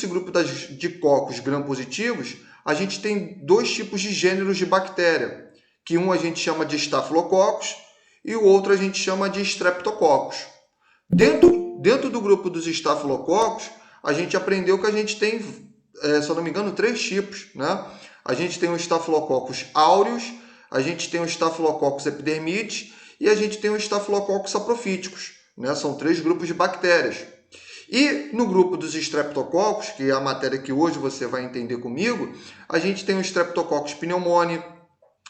desse grupo de cocos gram-positivos, a gente tem dois tipos de gêneros de bactéria, que um a gente chama de Staphylococcus e o outro a gente chama de Streptococcus. Dentro do grupo dos Staphylococcus, a gente aprendeu que a gente tem, se eu não me engano, três tipos, né? A gente tem o Staphylococcus aureus, a gente tem o Staphylococcus epidermidis e a gente tem o Staphylococcus saprophyticus, né? São três grupos de bactérias. E no grupo dos Streptococcus, que é a matéria que hoje você vai entender comigo, a gente tem o Streptococcus pneumoniae,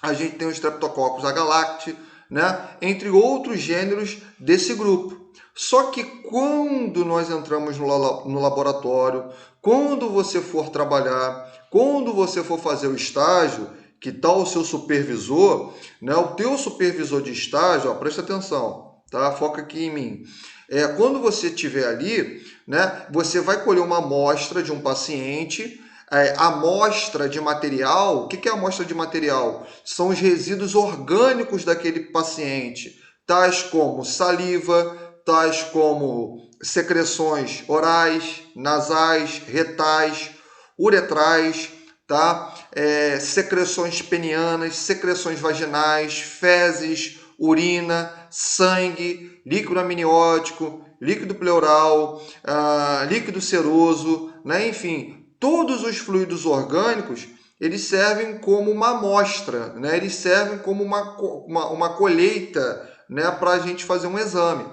a gente tem o Streptococcus agalactiae, né? Entre outros gêneros desse grupo. Só que quando nós entramos no laboratório, quando você for trabalhar, quando você for fazer o estágio, que tal o seu supervisor, né? O teu supervisor de estágio, ó, presta atenção, tá? Foca aqui em mim. Quando você estiver ali, né? Você vai colher uma amostra de um paciente. Amostra de material, o que é amostra de material? São os resíduos orgânicos daquele paciente, tais como saliva, tais como secreções orais, nasais, retais, uretrais, tá? Secreções penianas, secreções vaginais, fezes, urina, sangue, líquido amniótico, líquido pleural, líquido seroso, né? Enfim, todos os fluidos orgânicos, eles servem como uma amostra, né? Eles servem como uma colheita, né? Para a gente fazer um exame.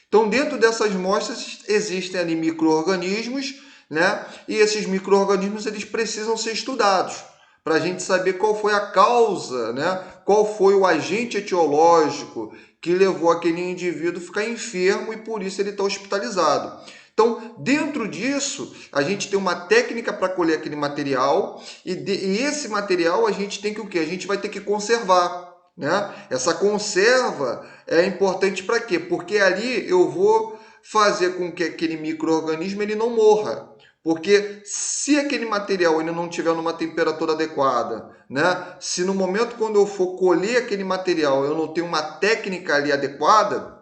Então, dentro dessas amostras, existem ali micro-organismos, né? E esses micro-organismos, eles precisam ser estudados para a gente saber qual foi a causa, né? Qual foi o agente etiológico que levou aquele indivíduo a ficar enfermo e por isso ele está hospitalizado. Então, dentro disso, a gente tem uma técnica para colher aquele material e esse material a gente tem que o quê? A gente vai ter que conservar, né? Essa conserva é importante para quê? Porque ali eu vou fazer com que aquele micro-organismo ele não morra. Porque se aquele material ele não estiver numa temperatura adequada, né? Se no momento quando eu for colher aquele material eu não tenho uma técnica ali adequada,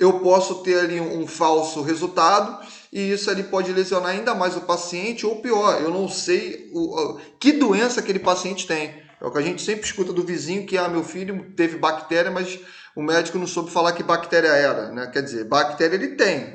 eu posso ter ali um falso resultado e isso ali pode lesionar ainda mais o paciente ou pior, eu não sei que doença aquele paciente tem. É o que a gente sempre escuta do vizinho que meu filho teve bactéria, mas o médico não soube falar que bactéria era, né? Quer dizer, bactéria ele tem.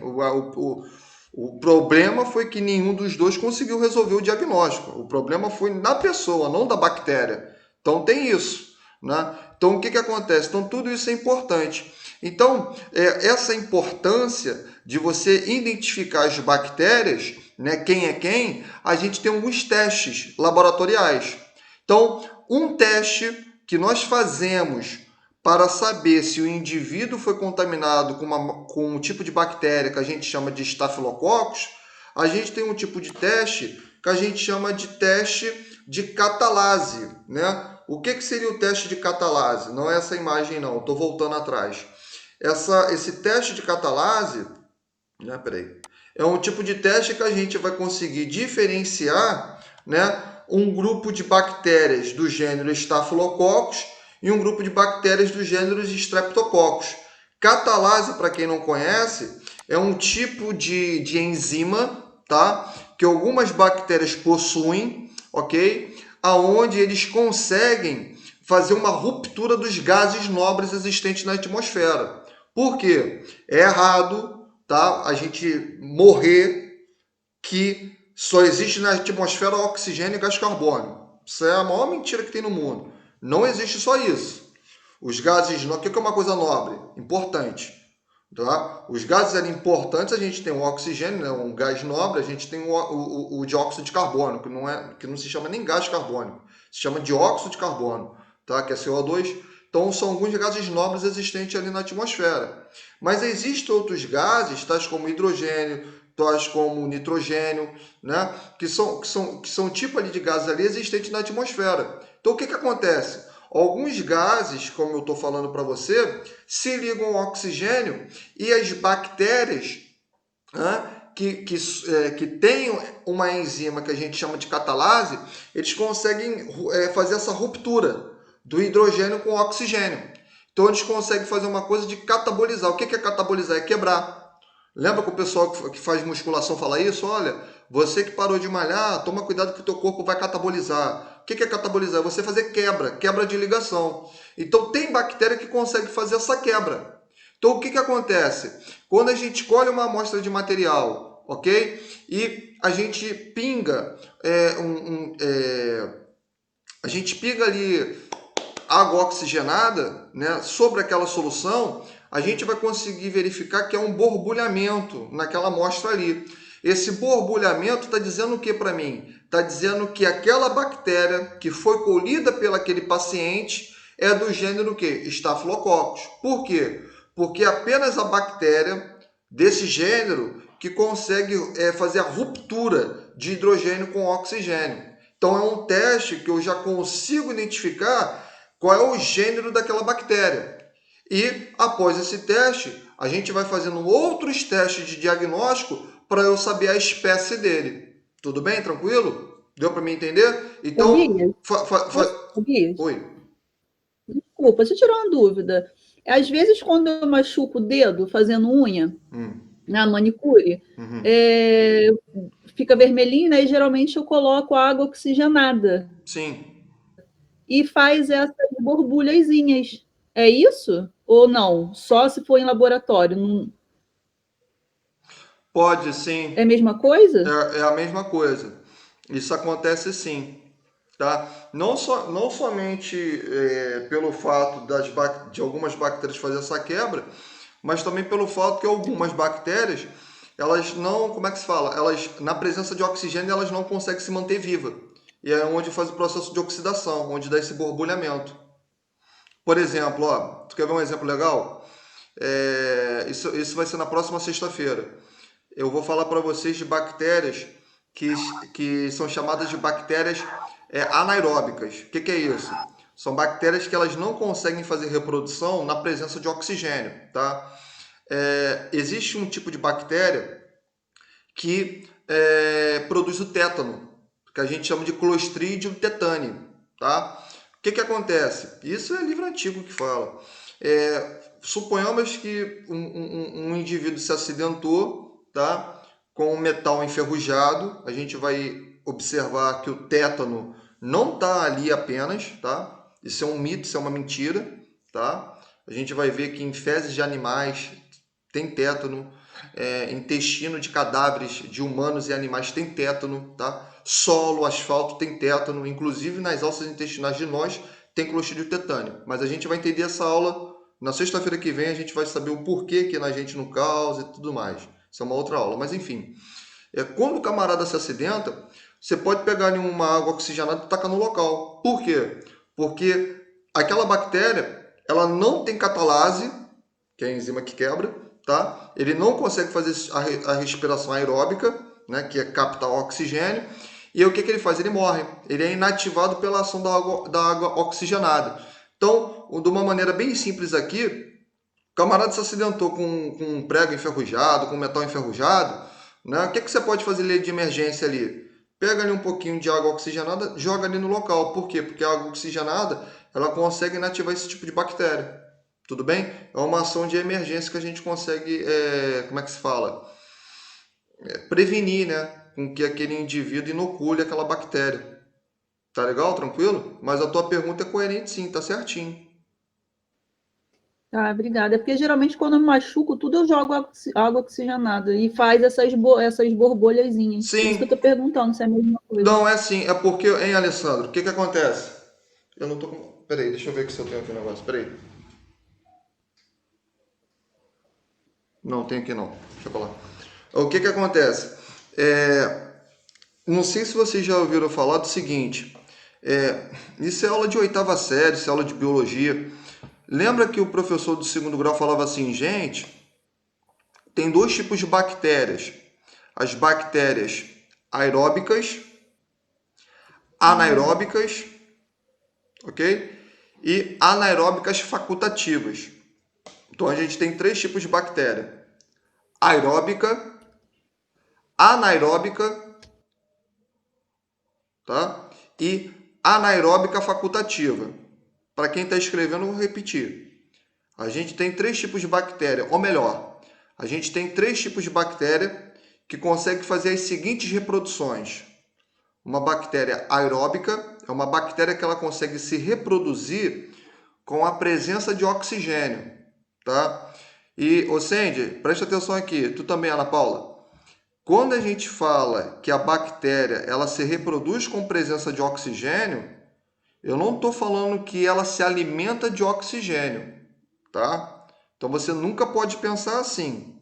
O problema foi que nenhum dos dois conseguiu resolver o diagnóstico. O problema foi na pessoa, não da bactéria. Então tem isso, né? Então o que acontece? Então tudo isso é importante. Então, essa importância de você identificar as bactérias, né, quem é quem, a gente tem alguns testes laboratoriais. Então, um teste que nós fazemos para saber se o indivíduo foi contaminado com um tipo de bactéria que a gente chama de Staphylococcus, a gente tem um tipo de teste que a gente chama de teste de catalase, né? O que seria o teste de catalase? Não é essa imagem não, estou voltando atrás. Esse teste de catalase, né, é um tipo de teste que a gente vai conseguir diferenciar, né, um grupo de bactérias do gênero Staphylococcus e um grupo de bactérias do gênero Streptococcus. Catalase, para quem não conhece, é um tipo de enzima, tá, que algumas bactérias possuem, ok? Aonde eles conseguem fazer uma ruptura dos gases nobres existentes na atmosfera. Por quê? É errado, tá? A gente morrer que só existe na atmosfera oxigênio e gás carbônico. Isso é a maior mentira que tem no mundo. Não existe só isso. Os gases, o que é uma coisa nobre? Importante. Tá? Os gases eram importantes, a gente tem o oxigênio, né? Um gás nobre, a gente tem o dióxido de carbono, que não se chama nem gás carbônico, se chama dióxido de carbono, tá? Que é CO2. Então, são alguns gases nobres existentes ali na atmosfera. Mas existem outros gases, tais como hidrogênio, tais como nitrogênio, né? que são tipo ali de gases ali existentes na atmosfera. Então, o que acontece? Alguns gases, como eu estou falando para você, se ligam ao oxigênio e as bactérias, né, que têm uma enzima que a gente chama de catalase, eles conseguem fazer essa ruptura do hidrogênio com o oxigênio. Então, eles conseguem fazer uma coisa de catabolizar. O que é catabolizar? É quebrar. Lembra que o pessoal que faz musculação fala isso? Olha, Você que parou de malhar, toma cuidado que o teu corpo vai catabolizar. O que é catabolizar? É você fazer quebra de ligação. Então tem bactéria que consegue fazer essa quebra. Então o que acontece? Quando a gente colhe uma amostra de material, ok? E a gente pinga a gente pinga ali água oxigenada, né, sobre aquela solução, a gente vai conseguir verificar que é um borbulhamento naquela amostra ali. Esse borbulhamento está dizendo o que para mim? Está dizendo que aquela bactéria que foi colhida pelo aquele paciente é do gênero que? Staphylococcus. Por quê? Porque apenas a bactéria desse gênero que consegue fazer a ruptura de hidrogênio com oxigênio. Então é um teste que eu já consigo identificar qual é o gênero daquela bactéria. E após esse teste, a gente vai fazendo outros testes de diagnóstico para eu saber a espécie dele. Tudo bem? Tranquilo? Deu para me entender? Então, Tobias, Tobias, oi. desculpa, deixa eu tirar uma dúvida. Às vezes, quando eu machuco o dedo fazendo unha na manicure, Uhum. é, fica vermelhinho, né? E geralmente eu coloco água oxigenada Sim. e faz essas borbulhazinhas. É isso? Ou não? Só se for em laboratório? Não... Pode, É a sim. mesma coisa? É a mesma coisa. Isso acontece sim. Tá? Não somente pelo fato de algumas bactérias fazer essa quebra, mas também pelo fato que algumas bactérias, elas não, como é que se fala? Elas, na presença de oxigênio, elas não conseguem se manter viva. E é onde faz o processo de oxidação, onde dá esse borbulhamento. Por exemplo, ó, tu quer ver um exemplo legal? Isso vai ser na próxima sexta-feira. Eu vou falar para vocês de bactérias que, que são chamadas de bactérias anaeróbicas. O que é isso? São bactérias que elas não conseguem fazer reprodução na presença de oxigênio, tá? Existe um tipo de bactéria que produz o tétano, que a gente chama de Clostridium tetani, tá? O que acontece? Isso é livro antigo que fala. Suponhamos que um indivíduo se acidentou, tá? Com um metal enferrujado, a gente vai observar que o tétano não está ali apenas, tá? Isso é um mito, isso é uma mentira, tá? A gente vai ver que em fezes de animais tem tétano, intestino de cadáveres de humanos e animais tem tétano, tá? Solo, asfalto tem tétano, inclusive nas alças intestinais de nós tem clostridio tetânico. Mas a gente vai entender essa aula na sexta-feira que vem, a gente vai saber o porquê que na gente não causa e tudo mais. Isso é uma outra aula, mas enfim. Quando o camarada se acidenta, você pode pegar uma água oxigenada e tacar no local. Por quê? Porque aquela bactéria, ela não tem catalase, que é a enzima que quebra, tá? Ele não consegue fazer a respiração aeróbica, né, que é captar oxigênio. E aí, o que ele faz? Ele morre. Ele é inativado pela ação da água oxigenada. Então, de uma maneira bem simples aqui, o camarada se acidentou com um prego enferrujado, com metal enferrujado, né? O que você pode fazer ali de emergência ali? Pega ali um pouquinho de água oxigenada, joga ali no local. Por quê? Porque a água oxigenada, ela consegue inativar esse tipo de bactéria. Tudo bem? É uma ação de emergência que a gente consegue, como é que se fala? Prevenir, né? Com que aquele indivíduo inocule aquela bactéria. Tá legal? Tranquilo? Mas a tua pergunta é coerente sim, tá certinho. Tá, obrigada. É porque geralmente quando eu me machuco, tudo eu jogo água oxigenada e faz essas borbulhazinhas. Por isso que eu Sim, tô perguntando se é a mesma coisa. não é sim, é porque, hein, Alessandro, o que acontece? Eu não tô com. Peraí, deixa eu ver aqui se eu tenho aqui o negócio. Peraí. Não, tem aqui não. Deixa eu falar. O que acontece? Não sei se vocês já ouviram falar do seguinte. Isso é aula de oitava série, isso é aula de biologia. Lembra que o professor do segundo grau falava assim, gente, tem dois tipos de bactérias. As bactérias aeróbicas, anaeróbicas, ok? E anaeróbicas facultativas. Então a gente tem três tipos de bactéria: aeróbica, anaeróbica, tá? E anaeróbica facultativa. Para quem está escrevendo, eu vou repetir. A gente tem três tipos de bactéria, ou melhor, a gente tem três tipos de bactéria que consegue fazer as seguintes reproduções. Uma bactéria aeróbica é uma bactéria que ela consegue se reproduzir com a presença de oxigênio, tá? E, ô Sandy, preste atenção aqui, tu também, Ana Paula. Quando a gente fala que a bactéria ela se reproduz com presença de oxigênio, eu não estou falando que ela se alimenta de oxigênio, tá? Então você nunca pode pensar assim,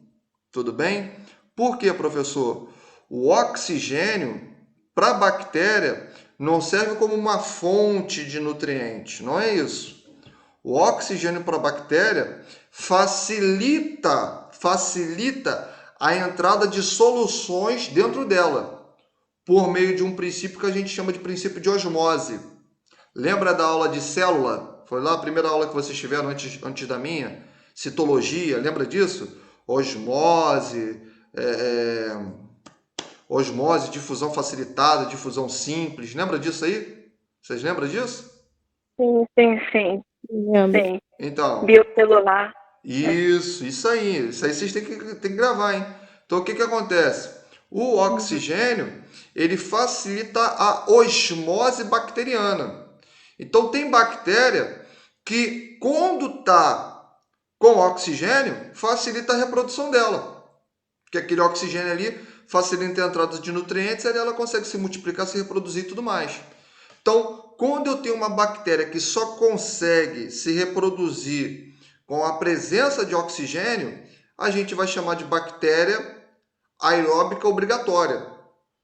tudo bem? Por quê, professor? O oxigênio para a bactéria não serve como uma fonte de nutrientes, não é isso. O oxigênio para a bactéria facilita a entrada de soluções dentro dela, por meio de um princípio que a gente chama de princípio de osmose. Lembra da aula de célula? Foi lá a primeira aula que vocês tiveram antes da minha? Citologia, lembra disso? Osmose, osmose, difusão facilitada, difusão simples. Lembra disso aí? Vocês lembram disso? Sim. Lembro. Então, Biocelular. isso aí. Isso aí vocês têm que gravar, hein? Então, o que acontece? O oxigênio, ele facilita a osmose bacteriana. Então, tem bactéria que, quando está com oxigênio, facilita a reprodução dela. Porque aquele oxigênio ali facilita a entrada de nutrientes e ela consegue se multiplicar, se reproduzir e tudo mais. Então, quando eu tenho uma bactéria que só consegue se reproduzir com a presença de oxigênio, a gente vai chamar de bactéria aeróbica obrigatória.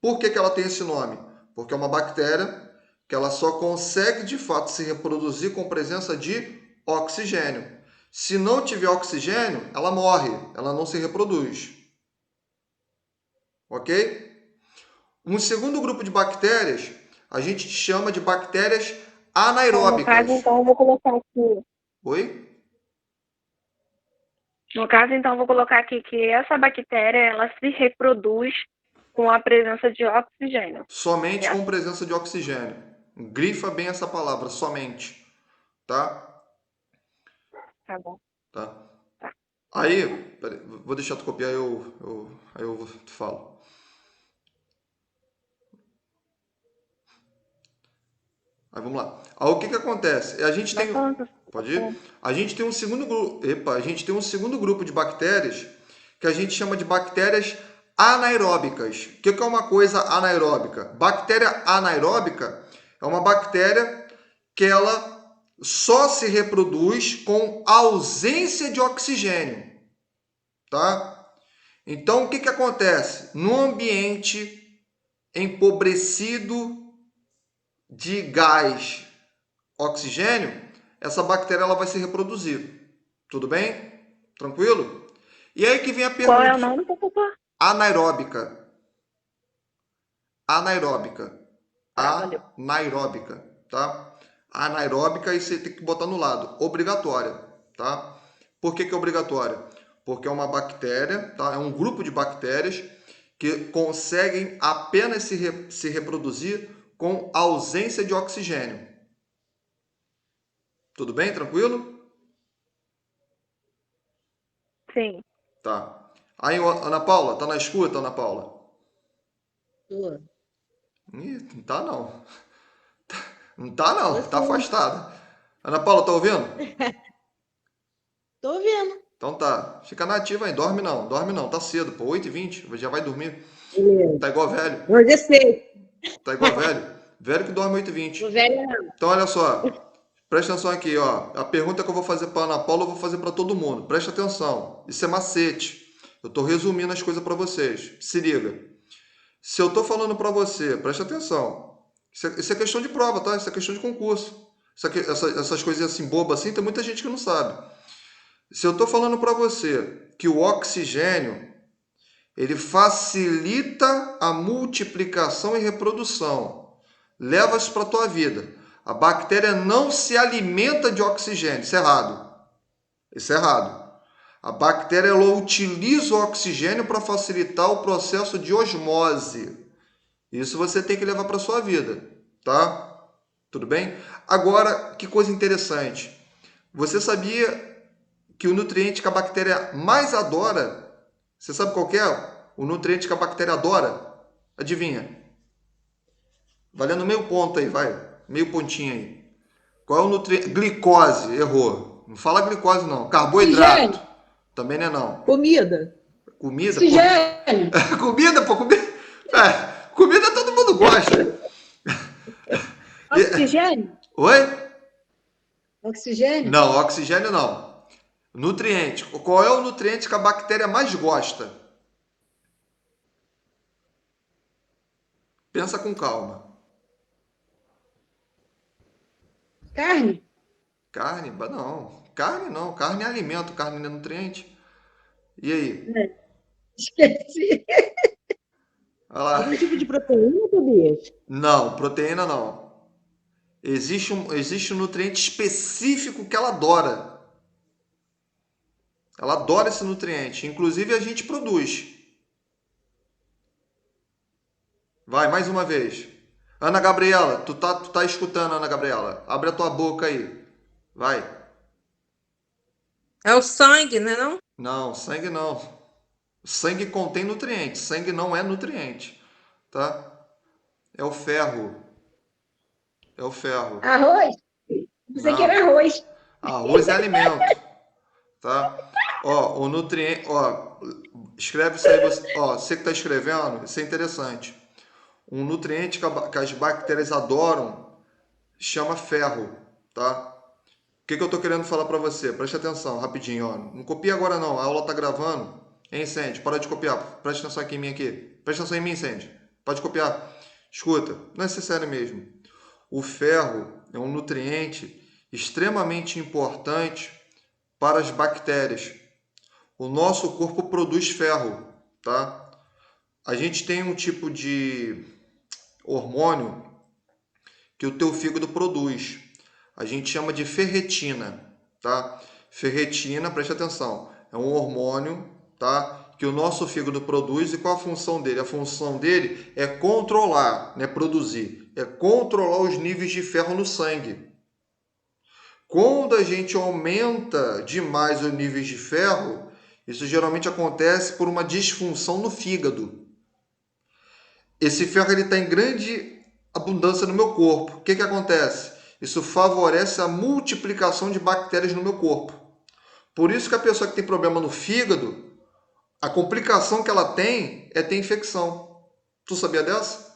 Por que ela tem esse nome? Porque é uma bactéria que ela só consegue, de fato, se reproduzir com presença de oxigênio. Se não tiver oxigênio, ela morre, ela não se reproduz. Ok? Um segundo grupo de bactérias, a gente chama de bactérias anaeróbicas. No caso, então, eu vou colocar aqui. Oi? No caso, então, eu vou colocar aqui que essa bactéria, ela se reproduz com a presença de oxigênio. Somente com presença de oxigênio. Grifa bem essa palavra, somente. Tá? Tá bom. Tá. Aí, peraí, vou deixar tu copiar, aí eu te falo. Aí vamos lá. Aí o que acontece? A gente tem. Pode ir? A gente tem um segundo grupo. Epa, a gente tem um segundo grupo de bactérias que a gente chama de bactérias anaeróbicas. O que é uma coisa anaeróbica? Bactéria anaeróbica é uma bactéria que ela só se reproduz com ausência de oxigênio, tá? Então, o que acontece? No ambiente empobrecido de gás oxigênio, essa bactéria ela vai se reproduzir. Tudo bem? Tranquilo? E aí que vem a pergunta. Qual é o nome, professor? Anaeróbica. Anaeróbica. Valeu. Anaeróbica, tá? Anaeróbica, e você tem que botar no lado. Obrigatória, tá? Por que é obrigatória? Porque é uma bactéria, tá? É um grupo de bactérias que conseguem apenas se reproduzir com ausência de oxigênio. Tudo bem? Tranquilo? Sim. Tá. Aí, Ana Paula, tá na escuta, Ana Paula? Tô. Ih, não tá não. Não tá não, tá afastada. Ana Paula, tá ouvindo? Tô ouvindo. Então tá. Fica nativa aí, dorme não, tá cedo, pô, 8h20, já vai dormir. Tá igual velho. Vou descer. Tá igual velho. Velho que dorme 8h20. Tô velha não. Então olha só. Presta atenção aqui, ó. A pergunta que eu vou fazer para Ana Paula, eu vou fazer para todo mundo. Presta atenção. Isso é macete. Eu tô resumindo as coisas para vocês. Se liga. Se eu tô falando para você, presta atenção. Isso é questão de prova, tá? Isso é questão de concurso. Essas coisinhas assim bobas assim, tem muita gente que não sabe. Se eu tô falando para você que o oxigênio ele facilita a multiplicação e reprodução, leva isso para tua vida. A bactéria não se alimenta de oxigênio. Isso é errado. Isso é errado. A bactéria ela utiliza o oxigênio para facilitar o processo de osmose. Isso você tem que levar para sua vida, tá? Tudo bem? Agora, que coisa interessante. Você sabia que o nutriente que a bactéria mais adora, você sabe qual que é? o nutriente que a bactéria adora? Adivinha? Valendo meio ponto aí, vai. Meio pontinho aí. Qual é o nutriente? Glicose, errou. Não fala glicose, não. Carboidrato. Oxigênio. Também não é não. Comida. Comida, pô. Oxigênio. Comida, pô, comida. Comida todo mundo gosta. Oxigênio. Oi? Oxigênio. Não, oxigênio não. Nutriente. Qual é o nutriente que a bactéria mais gosta? Pensa com calma. Carne. Carne? Não. Carne não. Carne é alimento, carne não é nutriente. E aí? Esqueci. Olha lá. Algum tipo de proteína, Tobias? Não, proteína não. Existe um nutriente específico que ela adora. Ela adora esse nutriente. Inclusive a gente produz. Vai, mais uma vez. Ana Gabriela, tu tá escutando, Ana Gabriela? Abre a tua boca aí. Vai. É o sangue, né, não? Não, sangue não. Sangue contém nutrientes. Sangue não é nutriente, tá? É o ferro. É o ferro. Arroz. Pensei que Não. era arroz. Arroz é alimento, tá? Ó, o nutriente, ó, escreve isso aí, você que tá escrevendo, isso é interessante. Um nutriente que as bactérias adoram chama ferro, tá? O que eu tô querendo falar para você? Preste atenção, rapidinho, ó. Não copia agora não, a aula tá gravando. Hein, Sandy? Para de copiar. Preste atenção aqui em mim aqui. Preste atenção em mim, Sandy. Pode copiar. Escuta, não é sério mesmo. O ferro é um nutriente extremamente importante para as bactérias. O nosso corpo produz ferro, tá? A gente tem um tipo de hormônio que o teu fígado produz. A gente chama de ferritina, tá? Ferritina, preste atenção, é um hormônio, tá? Que o nosso fígado produz. E qual a função dele? A função dele é controlar, não é produzir, é controlar os níveis de ferro no sangue. Quando a gente aumenta demais os níveis de ferro, isso geralmente acontece por uma disfunção no fígado. Esse ferro está em grande abundância no meu corpo. O que acontece? Isso favorece a multiplicação de bactérias no meu corpo. Por isso que a pessoa que tem problema no fígado, a complicação que ela tem é ter infecção. Tu sabia dessa?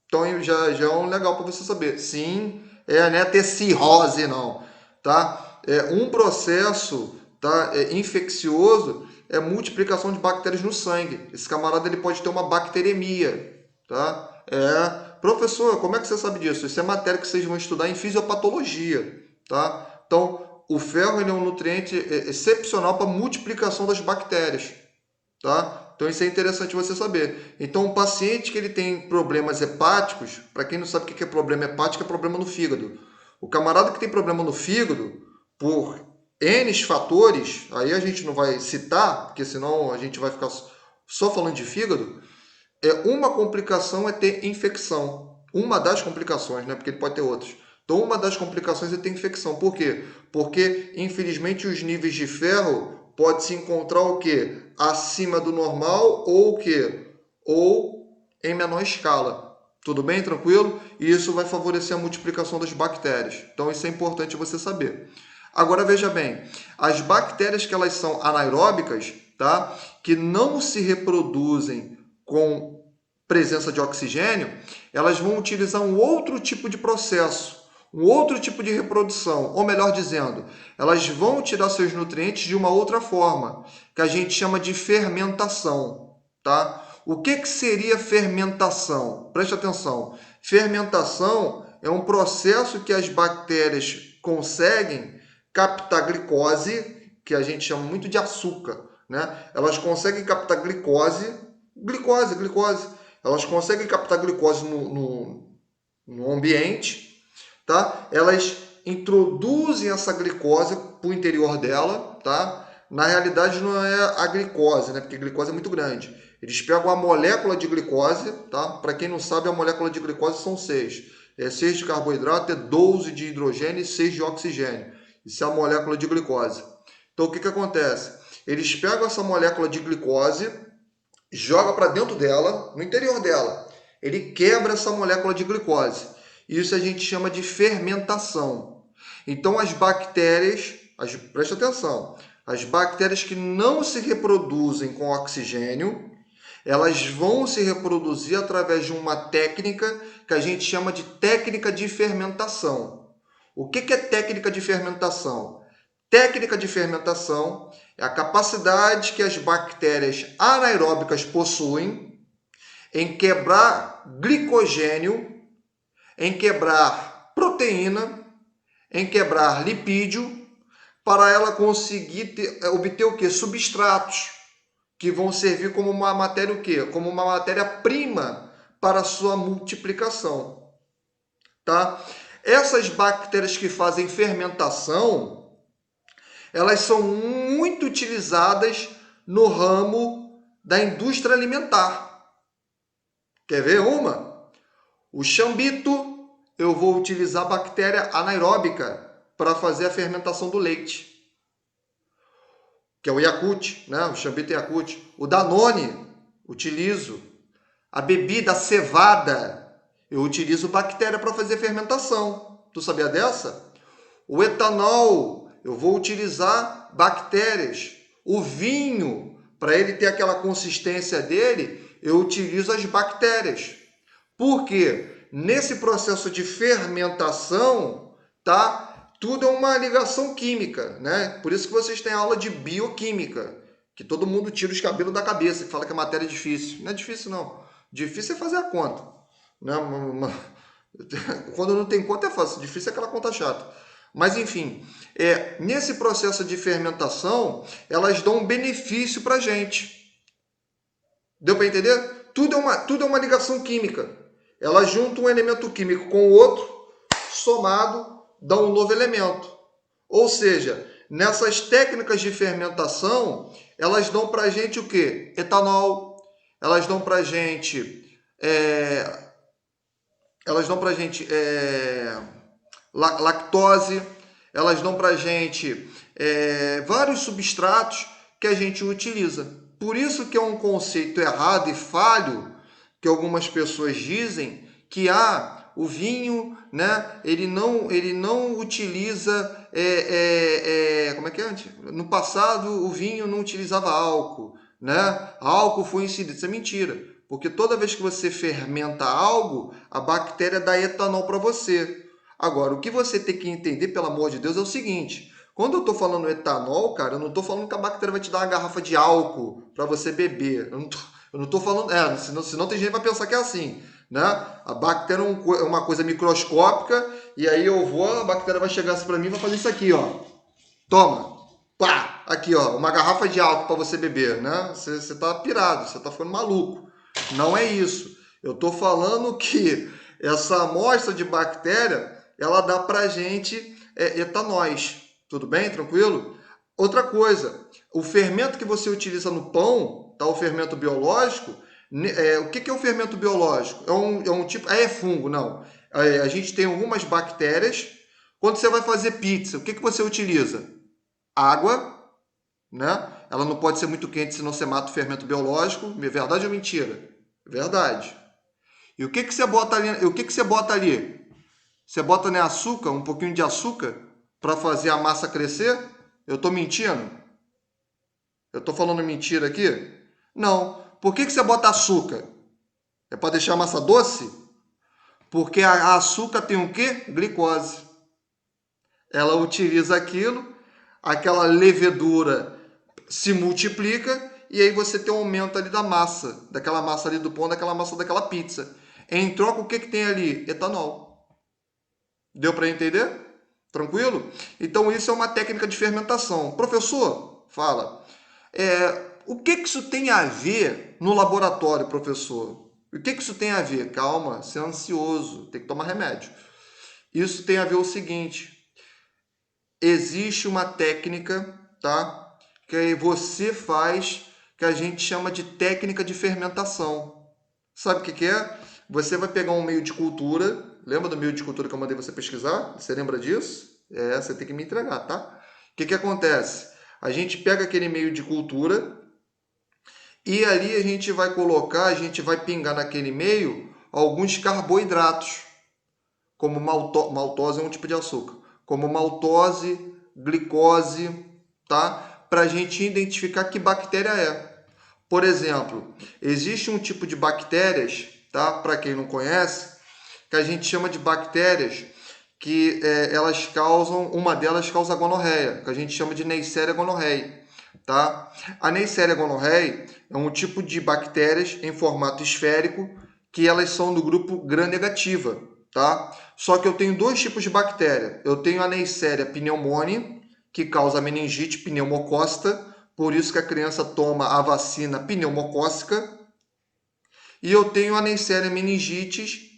Então já é um legal para você saber. Sim, não é ter cirrose não, tá? É um processo, tá? Infeccioso, é multiplicação de bactérias no sangue. Esse camarada ele pode ter uma bacteremia, tá? Professor, como é que você sabe disso? Isso é matéria que vocês vão estudar em fisiopatologia, tá? Então, o ferro ele é um nutriente excepcional para multiplicação das bactérias, tá? Então isso é interessante você saber. Então, um paciente que ele tem problemas hepáticos, para quem não sabe o que é problema hepático, é problema no fígado. O camarada que tem problema no fígado, por N fatores, aí a gente não vai citar, porque senão a gente vai ficar só falando de fígado. Uma complicação é ter infecção. Uma das complicações, né? Porque ele pode ter outras. Então, uma das complicações é ter infecção. Por quê? Porque, infelizmente, os níveis de ferro pode se encontrar o quê? Acima do normal ou o quê? Ou em menor escala. Tudo bem? Tranquilo? E isso vai favorecer a multiplicação das bactérias. Então, isso é importante você saber. Agora, veja bem. As bactérias que elas são anaeróbicas, tá? Que não se reproduzem com presença de oxigênio, elas vão utilizar um outro tipo de processo, um outro tipo de reprodução, ou melhor dizendo, elas vão tirar seus nutrientes de uma outra forma, que a gente chama de fermentação, tá? O que seria fermentação? Preste atenção. Fermentação é um processo que as bactérias conseguem captar glicose, que a gente chama muito de açúcar, né? Elas conseguem captar glicose. Elas conseguem captar glicose no ambiente, tá? Elas introduzem essa glicose para o interior dela, tá? Na realidade não é a glicose, né? Porque a glicose é muito grande. Eles pegam a molécula de glicose, tá? Para quem não sabe, a molécula de glicose são 6. 6 de carboidrato, 12 de hidrogênio e 6 de oxigênio. Isso é a molécula de glicose. Então o que acontece? Eles pegam essa molécula de glicose, joga para dentro dela, no interior dela. Ele quebra essa molécula de glicose. Isso a gente chama de fermentação. Então, as bactérias, presta atenção, as bactérias que não se reproduzem com oxigênio, elas vão se reproduzir através de uma técnica que a gente chama de técnica de fermentação. O que é técnica de fermentação? Técnica de fermentação é a capacidade que as bactérias anaeróbicas possuem em quebrar glicogênio, em quebrar proteína, em quebrar lipídio, para ela conseguir obter o quê? Substratos, que vão servir como uma matéria o quê? Como uma matéria-prima para a sua multiplicação. Tá? Essas bactérias que fazem fermentação, elas são muito utilizadas no ramo da indústria alimentar. Quer ver uma? O chambito, eu vou utilizar a bactéria anaeróbica para fazer a fermentação do leite, que é o Yakult, né? O chambito Yakult. O Danone, utilizo. A bebida cevada, eu utilizo bactéria para fazer fermentação. Tu sabia dessa? O etanol, eu vou utilizar bactérias. O vinho, para ele ter aquela consistência dele, eu utilizo as bactérias. Por quê? Nesse processo de fermentação, tá? Tudo é uma ligação química, né? Por isso que vocês têm aula de bioquímica, que todo mundo tira os cabelos da cabeça e fala que a matéria é difícil. Não é difícil, não. Difícil é fazer a conta, né? Quando não tem conta é fácil, difícil é aquela conta chata. Mas, enfim, nesse processo de fermentação, elas dão um benefício para a gente. Deu para entender? Tudo é uma ligação química. Elas juntam um elemento químico com o outro, somado, dá um novo elemento. Ou seja, nessas técnicas de fermentação, elas dão para a gente o quê? Etanol, elas dão para a gente lactose, elas dão para a gente vários substratos que a gente utiliza. Por isso que é um conceito errado e falho que algumas pessoas dizem que o vinho, né, ele não utiliza, como é que é antes? No passado, o vinho não utilizava álcool, né? Álcool foi inserido. Isso é mentira, porque toda vez que você fermenta algo, a bactéria dá etanol para você. Agora, o que você tem que entender, pelo amor de Deus, é o seguinte: quando eu estou falando etanol, cara, eu não estou falando que a bactéria vai te dar uma garrafa de álcool para você beber. Eu não estou falando... senão tem gente que vai pensar que é assim, né? A bactéria é uma coisa microscópica e aí a bactéria vai chegar assim para mim e vai fazer isso aqui, ó. Toma! Pá! Aqui, ó, uma garrafa de álcool para você beber, né? Você tá pirado, você tá ficando maluco. Não é isso. Eu estou falando que essa amostra de bactéria, ela dá pra gente etanóis. Tudo bem? Tranquilo? Outra coisa, o fermento que você utiliza no pão, tá? O fermento biológico, o que é o fermento biológico? É um tipo... é fungo, não. A gente tem algumas bactérias. Quando você vai fazer pizza, o que você utiliza? Água, né? Ela não pode ser muito quente, senão você mata o fermento biológico. Verdade ou mentira? Verdade. E o que você bota ali? Você bota, né, açúcar, um pouquinho de açúcar, para fazer a massa crescer? Eu estou mentindo? Eu estou falando mentira aqui? Não. Por que você bota açúcar? É para deixar a massa doce? Porque a açúcar tem o quê? Glicose. Ela utiliza aquela levedura se multiplica e aí você tem um aumento ali da massa, daquela massa ali do pão, daquela massa daquela pizza. Em troca, o que tem ali? Etanol. Deu para entender? Tranquilo? Então, isso é uma técnica de fermentação. Professor, fala. O que isso tem a ver no laboratório, professor? O que isso tem a ver? Calma, você é ansioso, tem que tomar remédio. Isso tem a ver o seguinte: existe uma técnica, tá? Que você faz, que a gente chama de técnica de fermentação. Sabe o que é? Você vai pegar um meio de cultura. Lembra do meio de cultura que eu mandei você pesquisar? Você lembra disso? Você tem que me entregar, tá? O que acontece? A gente pega aquele meio de cultura E ali a gente vai colocar, a gente vai pingar naquele meio alguns carboidratos, como maltose é um tipo de açúcar, como maltose, glicose, tá? Para a gente identificar que bactéria é. Por exemplo, existe um tipo de bactérias, tá? Para quem não conhece, que a gente chama de bactérias que elas causam, uma delas causa gonorreia, que a gente chama de Neisseria gonorrhoeae, tá? A Neisseria gonorrhoeae é um tipo de bactérias em formato esférico que elas são do grupo gram-negativa, tá? Só que eu tenho dois tipos de bactéria. Eu tenho a Neisseria pneumoniae, que causa meningite pneumocócica, por isso que a criança toma a vacina pneumocócica. E eu tenho a Neisseria meningitis,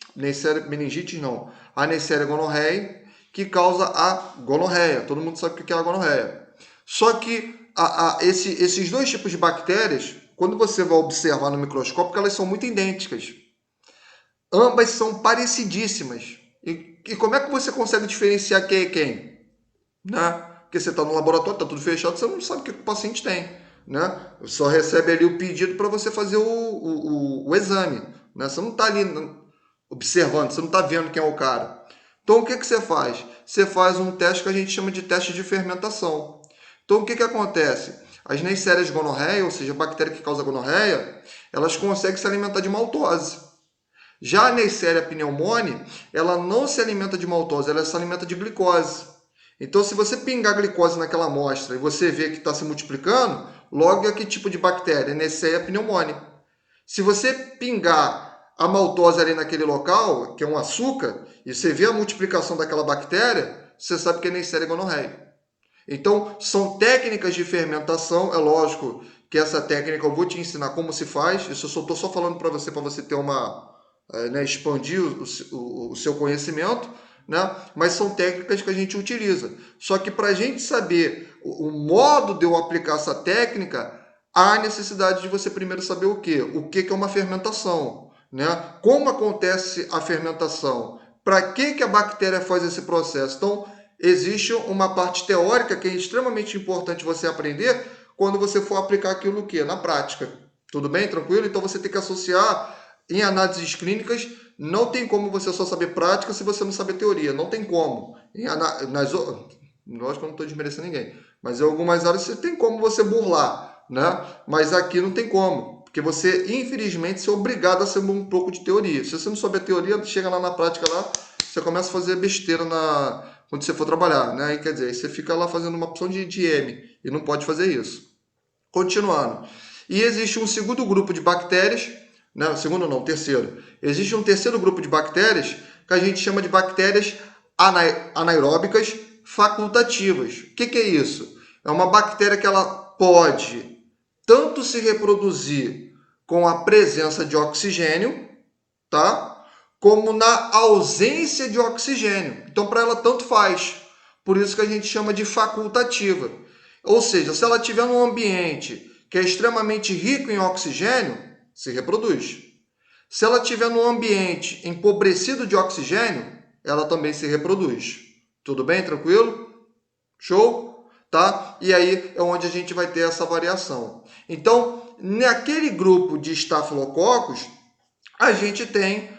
a Neisseria gonorrhoeae, que causa a gonorreia. Todo mundo sabe o que é a gonorreia. Só que esses dois tipos de bactérias, quando você vai observar no microscópio, elas são muito idênticas. Ambas são parecidíssimas. E como é que você consegue diferenciar quem é quem? Né? Porque você está no laboratório, está tudo fechado, você não sabe o que o paciente tem. Né? Só recebe ali o pedido para você fazer o exame. Né? Você não está ali observando, você não está vendo quem é o cara. Então, o que você faz? Você faz um teste que a gente chama de teste de fermentação. Então, o que acontece? As Neisserias gonorrhoeae, ou seja, a bactéria que causa gonorreia, elas conseguem se alimentar de maltose. Já a Neisseria pneumoniae, ela não se alimenta de maltose, ela se alimenta de glicose. Então, se você pingar glicose naquela amostra e você vê que está se multiplicando, logo é que tipo de bactéria? Neisseria pneumoniae. Se você pingar a maltose ali naquele local, que é um açúcar, e você vê a multiplicação daquela bactéria, você sabe que é Neisseria gonorrhoeae. Então, são técnicas de fermentação, é lógico que essa técnica eu vou te ensinar como se faz, isso eu estou só falando para você ter expandir o seu conhecimento, né? Mas são técnicas que a gente utiliza. Só que para a gente saber o modo de eu aplicar essa técnica, há necessidade de você primeiro saber o quê? O que é uma fermentação, né? Como acontece a fermentação? Para que a bactéria faz esse processo? Então, existe uma parte teórica que é extremamente importante você aprender quando você for aplicar aquilo que na prática. Tudo bem? Tranquilo? Então, você tem que associar em análises clínicas, não tem como você só saber prática se você não saber teoria. Não tem como. Lógico que eu não estou desmerecendo ninguém. Mas em algumas áreas você tem como você burlar, né? Mas aqui não tem como. Porque você, infelizmente, é obrigado a saber um pouco de teoria. Se você não souber teoria, chega lá na prática, lá, você começa a fazer besteira quando você for trabalhar, né? E, quer dizer, você fica lá fazendo uma opção de M e não pode fazer isso. Continuando. E existe um segundo grupo de bactérias, né? Segundo não, terceiro. Existe um terceiro grupo de bactérias que a gente chama de bactérias anaeróbicas facultativas. O que é isso? É uma bactéria que ela pode tanto se reproduzir com a presença de oxigênio, tá? Como na ausência de oxigênio. Então, para ela, tanto faz. Por isso que a gente chama de facultativa. Ou seja, se ela estiver num ambiente que é extremamente rico em oxigênio, se reproduz. Se ela estiver num ambiente empobrecido de oxigênio, ela também se reproduz. Tudo bem? Tranquilo? Show? Tá? E aí é onde a gente vai ter essa variação. Então, naquele grupo de estafilococos, a gente tem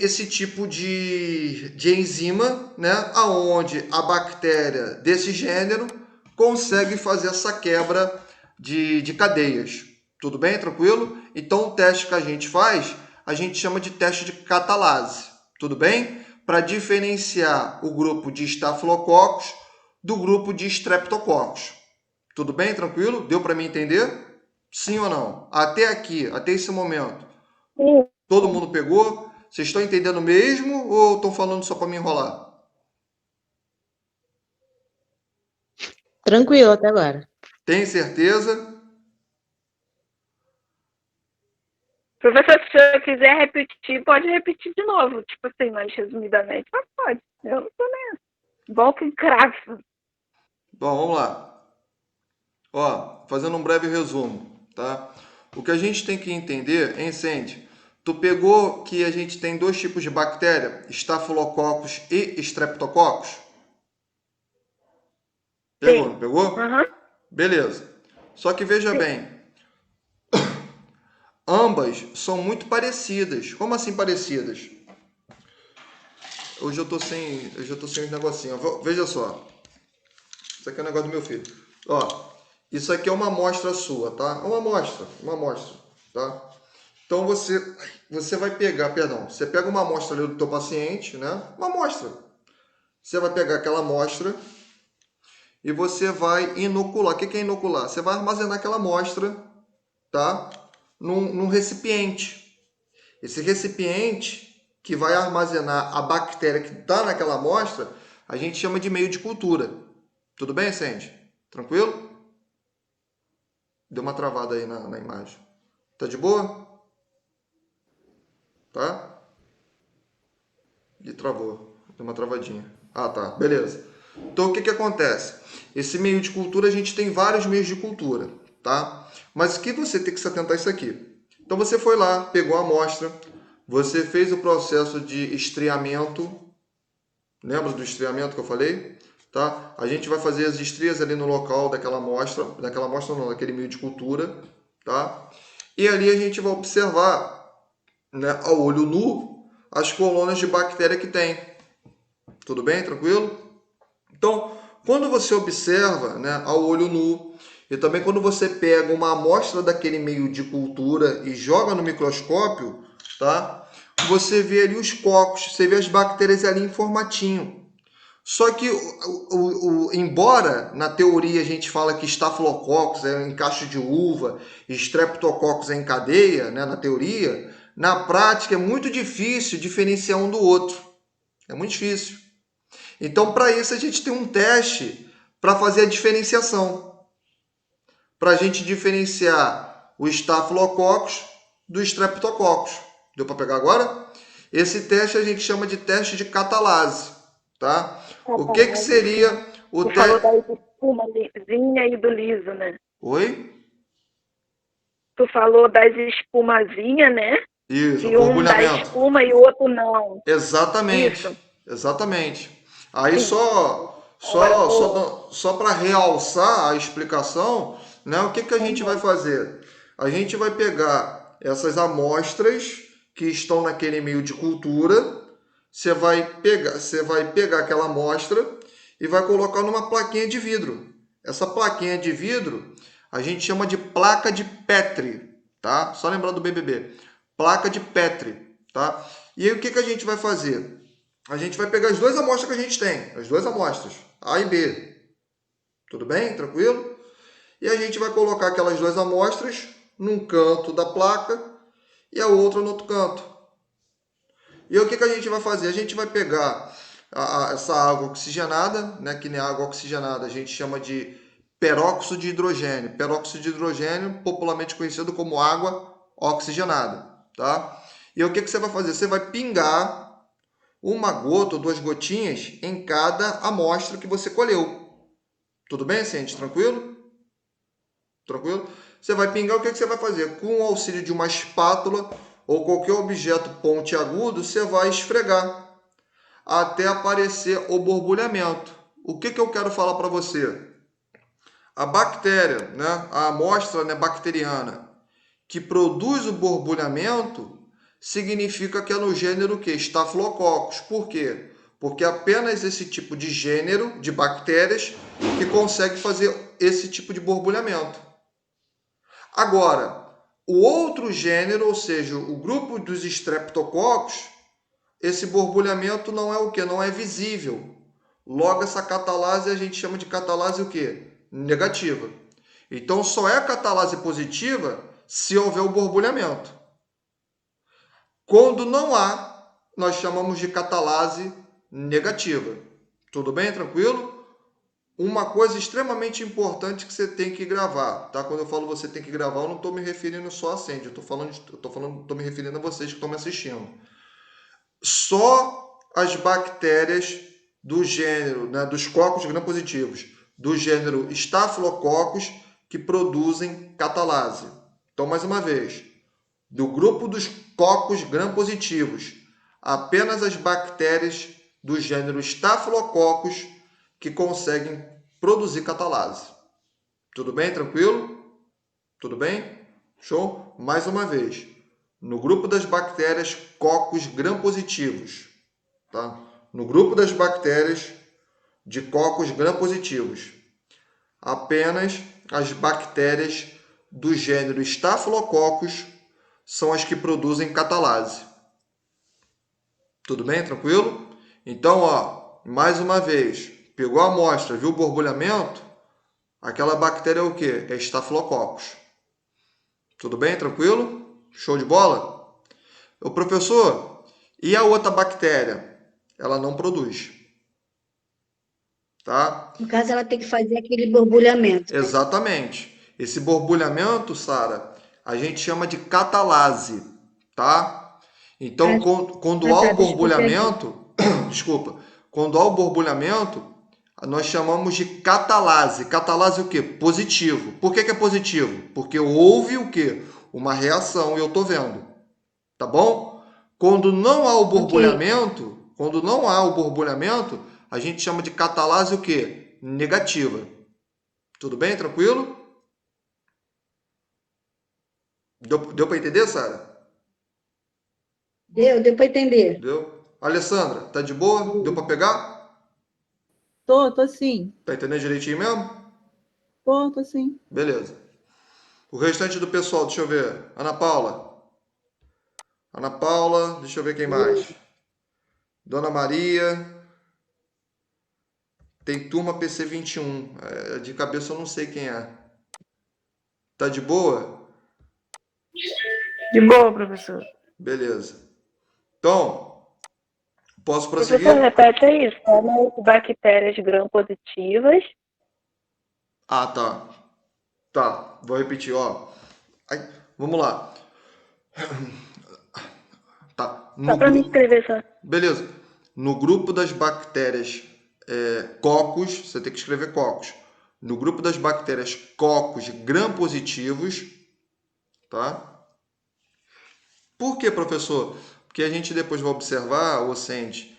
esse tipo de enzima, né, aonde a bactéria desse gênero consegue fazer essa quebra de cadeias. Tudo bem? Tranquilo? Então, o teste que a gente faz, a gente chama de teste de catalase. Tudo bem? Para diferenciar o grupo de estafilococos do grupo de streptococcus. Tudo bem? Tranquilo? Deu para me entender? Sim ou não? Até aqui, até esse momento. Sim. Todo mundo pegou? Vocês estão entendendo mesmo ou estão falando só para me enrolar? Tranquilo até agora. Tem certeza? Professor, se o senhor quiser repetir, pode repetir de novo. Tipo assim, mais resumidamente, mas pode. Eu não tô nem. Bom que cravo. Bom, vamos lá. Ó, fazendo um breve resumo, tá? O que a gente tem que entender, hein, Sandy? Tu pegou que a gente tem dois tipos de bactéria, Staphylococcus e Streptococcus? Pegou, Sim. não pegou? Uhum. Beleza. Só que veja Sim. bem, ambas são muito parecidas. Como assim parecidas? Hoje eu tô sem os negocinhos. Veja só. Isso aqui é um negócio do meu filho. Ó, isso aqui é uma amostra sua, tá? Uma amostra, tá? Então você vai pegar, perdão, você pega uma amostra ali do teu paciente, né? Uma amostra. Você vai pegar aquela amostra e você vai inocular. O que é inocular? Você vai armazenar aquela amostra, tá? Num recipiente. Esse recipiente que vai armazenar a bactéria que está naquela amostra, a gente chama de meio de cultura. Tudo bem, Sandy? Tranquilo? Deu uma travada aí na imagem. Tá de boa? Tá? E travou. Deu uma travadinha. Ah, tá. Beleza. Então, o que acontece? Esse meio de cultura, a gente tem vários meios de cultura, tá? Mas o que você tem que se atentar a isso aqui? Então, você foi lá, pegou a amostra, você fez o processo de estreamento. Lembra do estreamento que eu falei? Tá? A gente vai fazer as estrias ali no local daquela amostra não, daquele meio de cultura, tá? E ali a gente vai observar, né, ao olho nu, as colônias de bactéria que tem. Tudo bem? Tranquilo? Então, quando você observa, né, ao olho nu, e também quando você pega uma amostra daquele meio de cultura e joga no microscópio, tá? Você vê ali os cocos, você vê as bactérias ali em formatinho. Só que, embora na teoria a gente fala que Staphylococcus é em cacho de uva, Streptococcus é em cadeia, né, na teoria, na prática é muito difícil diferenciar um do outro. É muito difícil. Então, para isso, a gente tem um teste para fazer a diferenciação. Para a gente diferenciar o Staphylococcus do Streptococcus. Deu para pegar agora? Esse teste a gente chama de teste de catalase. Tá? O que seria o Tu falou teste? da espumazinha e do liso, né? Oi? Tu falou das espumazinhas, né? Isso, Que um dá borbulhamento. espuma e o outro não. Exatamente. Isso. Exatamente. Aí Sim. Agora eu vou... só para realçar a explicação, né, o que a gente vai fazer? A gente vai pegar essas amostras que estão naquele meio de cultura, você vai pegar aquela amostra e vai colocar numa plaquinha de vidro. Essa plaquinha de vidro a gente chama de placa de Petri, tá? Só lembrar do BBB. Placa de Petri, tá? E aí o que a gente vai fazer? A gente vai pegar as duas amostras que a gente tem, as duas amostras, A e B. Tudo bem? Tranquilo? E a gente vai colocar aquelas duas amostras num canto da placa e a outra no outro canto. E aí, o que a gente vai fazer? A gente vai pegar essa água oxigenada, né, que nem água oxigenada, a gente chama de peróxido de hidrogênio. Peróxido de hidrogênio, popularmente conhecido como água oxigenada. Tá? E aí, o que você vai fazer? Você vai pingar uma gota ou duas gotinhas em cada amostra que você colheu. Tudo bem, gente? Tranquilo? Tranquilo? Você vai pingar, o que você vai fazer? Com o auxílio de uma espátula ou qualquer objeto pontiagudo, você vai esfregar até aparecer o borbulhamento. O que eu quero falar para você? A bactéria, né, a amostra, né, bacteriana que produz o borbulhamento significa que é no gênero que? Staphylococcus. Por quê? Porque apenas esse tipo de gênero de bactérias que consegue fazer esse tipo de borbulhamento. Agora, o outro gênero, ou seja, o grupo dos Streptococcus, esse borbulhamento não é o quê? Não é visível. Logo, essa catalase a gente chama de catalase o quê? Negativa. Então, só é catalase positiva se houver o borbulhamento. Quando não há, nós chamamos de catalase negativa. Tudo bem? Tranquilo? Uma coisa extremamente importante que você tem que gravar, tá? Quando eu falo você tem que gravar, eu não estou me referindo só a Sandy, estou me referindo a vocês que estão me assistindo. Só as bactérias do gênero, né, dos cocos gram-positivos, do gênero Staphylococcus, que produzem catalase. Então, mais uma vez, do grupo dos cocos gram-positivos, apenas as bactérias do gênero Staphylococcus que conseguem produzir catalase. Tudo bem? Tranquilo? Tudo bem? Show? Mais uma vez. No grupo das bactérias cocos gram-positivos, tá? No grupo das bactérias de cocos gram-positivos, apenas as bactérias do gênero Staphylococcus são as que produzem catalase. Tudo bem? Tranquilo? Então, ó, mais uma vez, pegou a amostra, viu o borbulhamento? Aquela bactéria é o quê? É Staphylococcus. Tudo bem? Tranquilo? Show de bola? O professor, e a outra bactéria? Ela não produz. Tá? No caso, ela tem que fazer aquele borbulhamento, né? Exatamente. Esse borbulhamento, Sara, a gente chama de catalase, tá? Então, quando há o borbulhamento, desculpa, quando há o borbulhamento, nós chamamos de catalase. Catalase é o quê? Positivo. Por que é positivo? Porque houve o quê? Uma reação e eu estou vendo. Tá bom? Quando não há o borbulhamento, a gente chama de catalase o quê? Negativa. Tudo bem? Tranquilo? Deu para entender, Sara? Deu para entender. Deu? Alessandra, tá de boa? Deu para pegar? Tô sim. Tá entendendo direitinho mesmo? Tô sim. Beleza. O restante do pessoal, deixa eu ver. Ana Paula, deixa eu ver quem mais. Dona Maria. Tem turma PC 21. De cabeça eu não sei quem é. Tá de boa? De boa, professor. Beleza. Então, posso Professor, prosseguir? repete aí. São as bactérias gram-positivas. Ah, tá. Tá, vou repetir, ó. Vamos lá. Tá. Só para me escrever só. Beleza. No grupo das bactérias cocos, você tem que escrever cocos. No grupo das bactérias cocos gram-positivos, tá? Por que, professor? Porque a gente depois vai observar, ou sente,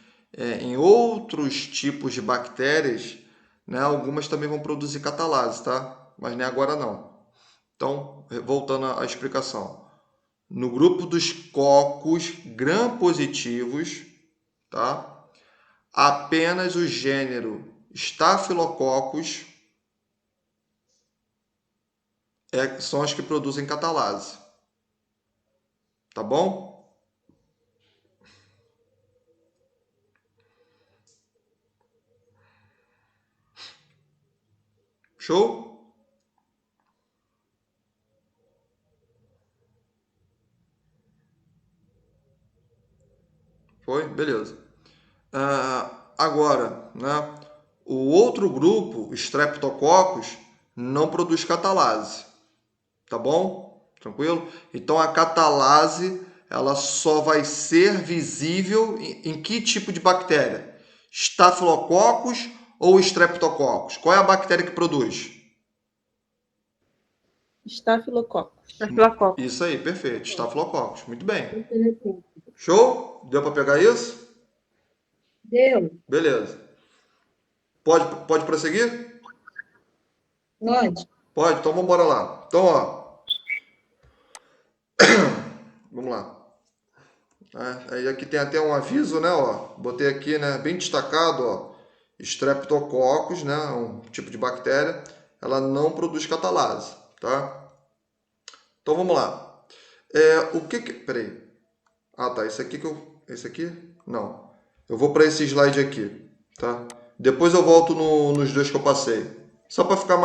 em outros tipos de bactérias, né, algumas também vão produzir catalase, tá? Mas nem agora não. Então, voltando à explicação. No grupo dos cocos gram-positivos, tá? Apenas o gênero Staphylococcus são as que produzem catalase. Tá bom? Show? Foi? Beleza. Agora, né? O outro grupo, Streptococcus, não produz catalase. Tá bom? Tranquilo? Então a catalase ela só vai ser visível em que tipo de bactéria? Staphylococcus ou Streptococcus? Qual é a bactéria que produz? Estafilococcus. Isso aí, perfeito. Staphylococcus. Muito bem. Show? Deu para pegar isso? Deu. Beleza. Pode prosseguir? Pode. Pode, então vamos embora lá. Então, ó. Vamos lá. Aí aqui tem até um aviso, né? Ó, botei aqui, né? Bem destacado, ó. Streptococcus, né? Um tipo de bactéria. Ela não produz catalase, tá? Então vamos lá. Peraí. Ah, tá. Esse aqui? Não. Eu vou para esse slide aqui, tá? Depois eu volto nos dois que eu passei. Só para ficar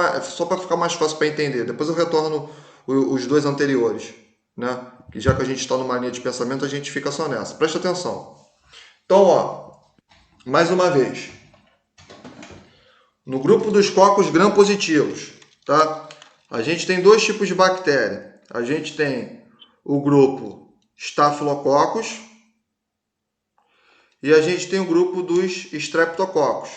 mais fácil para entender. Depois eu retorno os dois anteriores, né? Que já que a gente está numa linha de pensamento, a gente fica só nessa. Presta atenção. Então, ó, mais uma vez. No grupo dos cocos gram-positivos, tá? A gente tem dois tipos de bactéria. A gente tem o grupo Staphylococcus e a gente tem o grupo dos Streptococcus,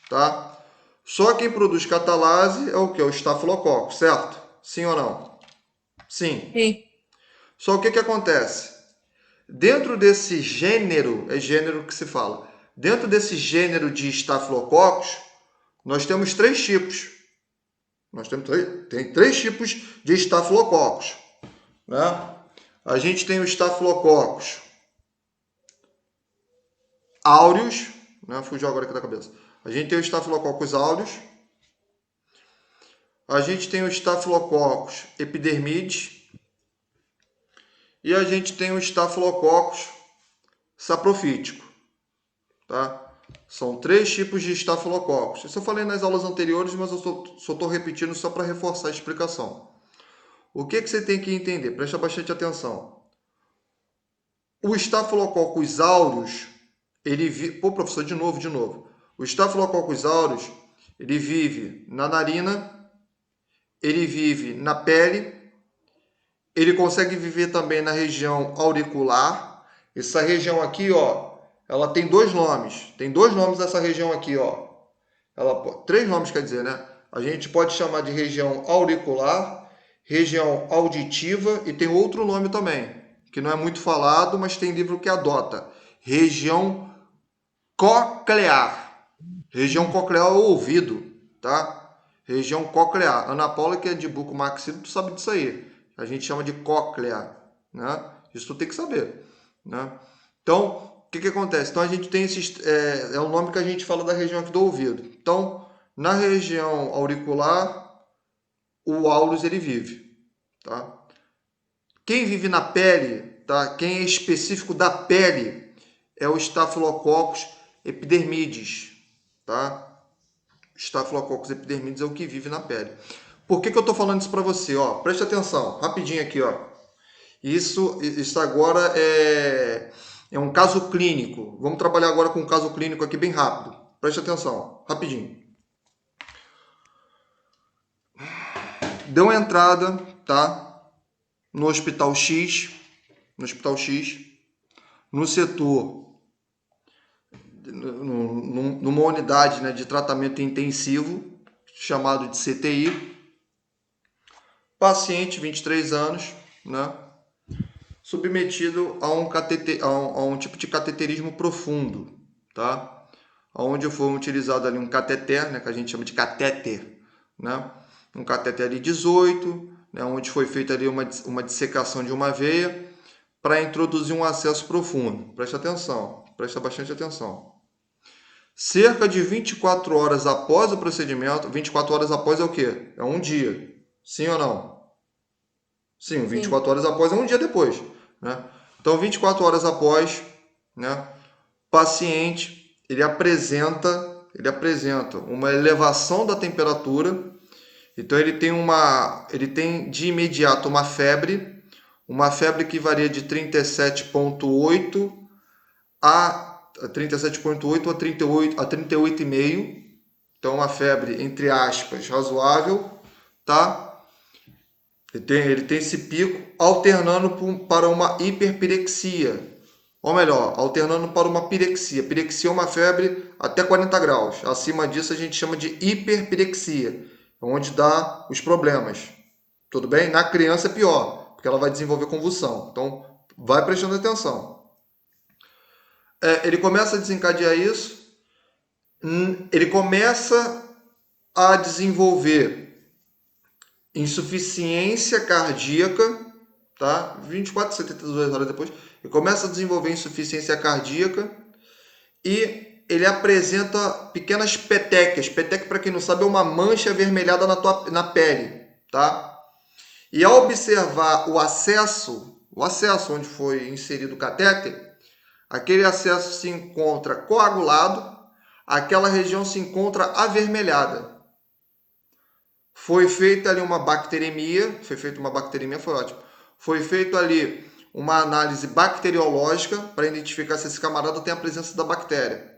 tá? Só quem produz catalase é o que? O Staphylococcus, certo? Sim ou não? Sim. Sim. Só o que acontece? Dentro desse gênero, é gênero que se fala, dentro desse gênero de Staphylococcus, nós temos três tipos. Nós temos tem 3 tipos de estafilococos, né? A gente tem o estafilococos áureos, né? Fugiu agora aqui da cabeça. A gente tem o estafilococos áureos. A gente tem o estafilococos epidermides. E a gente tem o estafilococos saprofítico, tá? São 3 tipos de estafilococos. Isso eu falei nas aulas anteriores, mas eu só estou repetindo só para reforçar a explicação. O que você tem que entender? Presta bastante atenção. O estafilococos aureus, ele vive... Pô, professor, de novo. O estafilococos aureus, ele vive na narina, ele vive na pele, ele consegue viver também na região auricular. Essa região aqui, ó, ela tem 2 nomes. Tem 2 nomes dessa região aqui, ó. 3 nomes, quer dizer, né? A gente pode chamar de região auricular, região auditiva e tem outro nome também, que não é muito falado, mas tem livro que adota. Região coclear. Região coclear é o ouvido, tá? Região coclear. Ana Paula, que é de bucomaxilo, tu sabe disso aí. A gente chama de cóclea, né? Isso tu tem que saber, né? Então, o que acontece? Então, a gente tem esses... É o nome que a gente fala da região aqui do ouvido. Então, na região auricular, o áureus, ele vive, tá? Quem vive na pele, tá? Quem é específico da pele é o Staphylococcus epidermidis, tá? Staphylococcus epidermidis é o que vive na pele. Por que eu estou falando isso para você? Ó, preste atenção, rapidinho aqui, ó. Isso agora é um caso clínico. Vamos trabalhar agora com um caso clínico aqui bem rápido. Preste atenção, rapidinho. Deu uma entrada, tá? No Hospital X, no setor, numa unidade, né, de tratamento intensivo, chamado de CTI. Paciente, 23 anos, né, submetido a um tipo de cateterismo profundo, tá? Onde foi utilizado ali um cateter, né, que a gente chama de catéter, né? Um cateter ali 18, né, onde foi feita ali uma dissecação de uma veia para introduzir um acesso profundo. Presta atenção, presta bastante atenção. Cerca de 24 horas após o procedimento, 24 horas após é o quê? É um dia. Sim ou não? Sim, 24 horas após é um dia depois, né? Então, 24 horas após, né, paciente, ele apresenta uma elevação da temperatura. Então, ele tem de imediato uma febre que varia de 37,8 a 38,5. Então, uma febre, entre aspas, razoável, tá? Ele tem esse pico alternando para uma hiperpirexia. Ou melhor, alternando para uma pirexia. Pirexia é uma febre até 40 graus. Acima disso a gente chama de hiperpirexia, onde dá os problemas. Tudo bem? Na criança é pior, porque ela vai desenvolver convulsão. Então, vai prestando atenção. Ele começa a desencadear isso. Ele começa a desenvolver insuficiência cardíaca, tá? 24, 72 horas depois, ele começa a desenvolver insuficiência cardíaca e ele apresenta pequenas petecas. Peteca, para quem não sabe, é uma mancha avermelhada na pele, tá? E ao observar o acesso onde foi inserido o catéter, aquele acesso se encontra coagulado, aquela região se encontra avermelhada. Foi feita ali uma bacteremia, foi ótimo. Foi feita ali uma análise bacteriológica para identificar se esse camarada tem a presença da bactéria.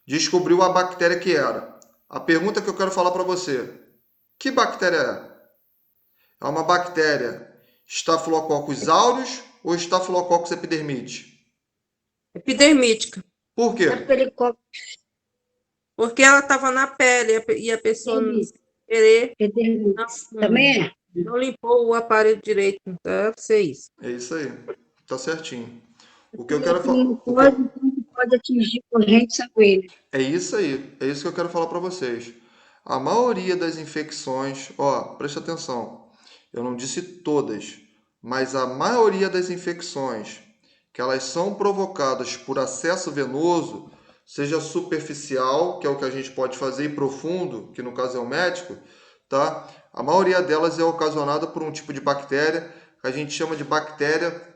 Descobriu a bactéria que era. A pergunta que eu quero falar para você: que bactéria é? É uma bactéria Staphylococcus aureus ou Staphylococcus epidermidis? Epidermítica. Por quê? Porque ela estava na pele e a pessoa não querer, Também é? não limpou o aparelho direito. Deve ser isso. É isso aí. Tá certinho. O que eu quero falar. Pode atingir corrente sanguínea. É isso aí. É isso que eu quero falar para vocês. A maioria das infecções, ó, preste atenção, eu não disse todas, mas a maioria das infecções que elas são provocadas por acesso venoso, seja superficial, que é o que a gente pode fazer, e profundo, que no caso é o médico, tá? A maioria delas é ocasionada por um tipo de bactéria que a gente chama de bactéria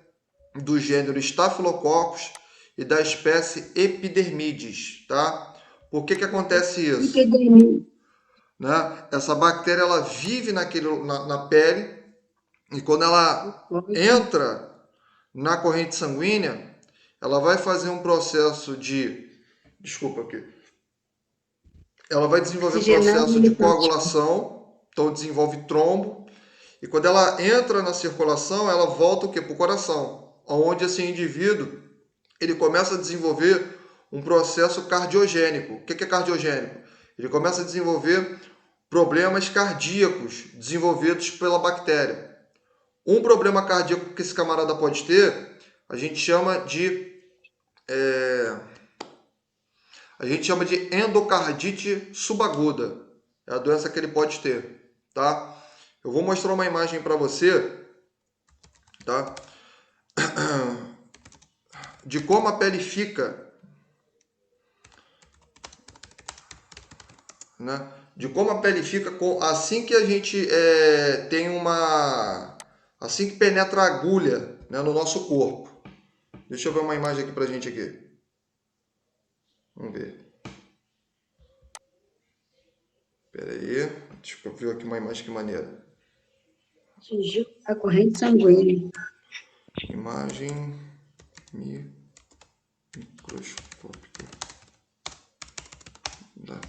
do gênero Staphylococcus e da espécie Epidermidis, tá? Por que acontece isso? Né? Essa bactéria ela vive na pele e quando ela entra na corrente sanguínea, ela vai fazer um processo de... Desculpa aqui. Ela vai desenvolver um processo de coagulação, então desenvolve trombo. E quando ela entra na circulação, ela volta o quê? Para o coração, onde esse indivíduo ele começa a desenvolver um processo cardiogênico. O que é cardiogênico? Ele começa a desenvolver problemas cardíacos desenvolvidos pela bactéria. Um problema cardíaco que esse camarada pode ter, a gente chama de endocardite subaguda. É a doença que ele pode ter, tá? Eu vou mostrar uma imagem para você, tá? De como a pele fica, né? De como a pele fica assim que a gente tem assim que penetra a agulha, né, no nosso corpo. Deixa eu ver uma imagem aqui pra gente aqui. Vamos ver. Pera aí. Deixa eu ver aqui uma imagem, que maneira. Atingiu a corrente sanguínea. Imagem microscópica da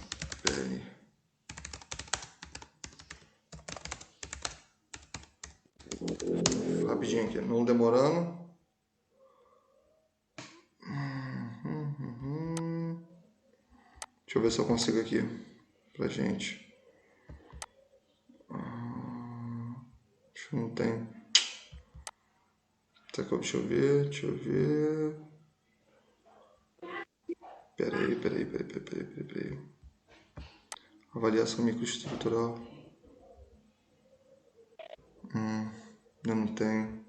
pele. Rapidinho aqui, não demorando. Deixa eu ver se eu consigo aqui pra gente. Acho que não tem. Deixa eu ver. Peraí. Avaliação microestrutural. Eu não tenho.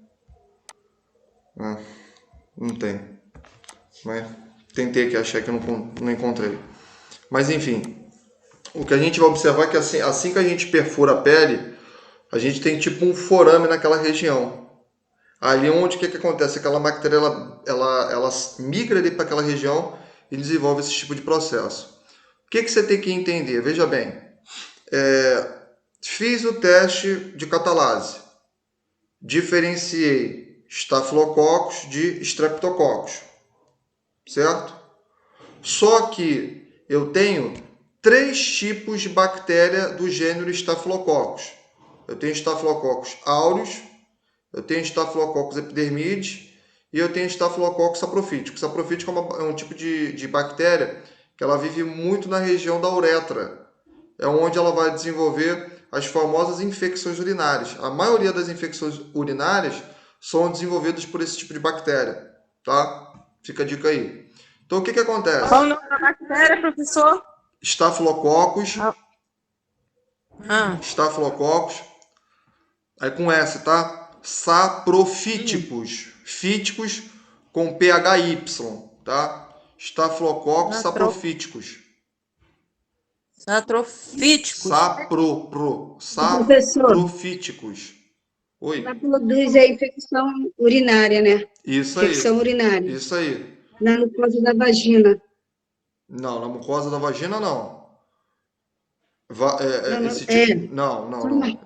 Não tem. Mas tentei aqui achar que eu não encontrei. Mas enfim, o que a gente vai observar é que assim que a gente perfura a pele, a gente tem tipo um forame naquela região. Ali onde que acontece? Aquela bactéria ela migra ali para aquela região e desenvolve esse tipo de processo. O que você tem que entender? Veja bem, fiz o teste de catalase, diferenciei Staphylococcus de Streptococcus, certo? Só que eu tenho 3 tipos de bactéria do gênero Staphylococcus. Eu tenho Staphylococcus aureus, eu tenho Staphylococcus epidermidis e eu tenho Staphylococcus saprophyticus. Saprophyticus é um tipo de bactéria que ela vive muito na região da uretra. É onde ela vai desenvolver as famosas infecções urinárias. A maioria das infecções urinárias são desenvolvidas por esse tipo de bactéria, tá? Fica a dica aí. Então, o que acontece? Qual o nome da bactéria, professor? Staphylococcus. Staphylococcus. Aí com S, tá? Saprophyticus. Fíticos com PHY, tá? Staphylococcus saprophyticus. Saprofíticos. Saprophyticus. Oi. Ela produz a infecção urinária, né? Isso aí. Infecção urinária. Isso aí. Na mucosa da vagina. Não, na mucosa da vagina não. Não.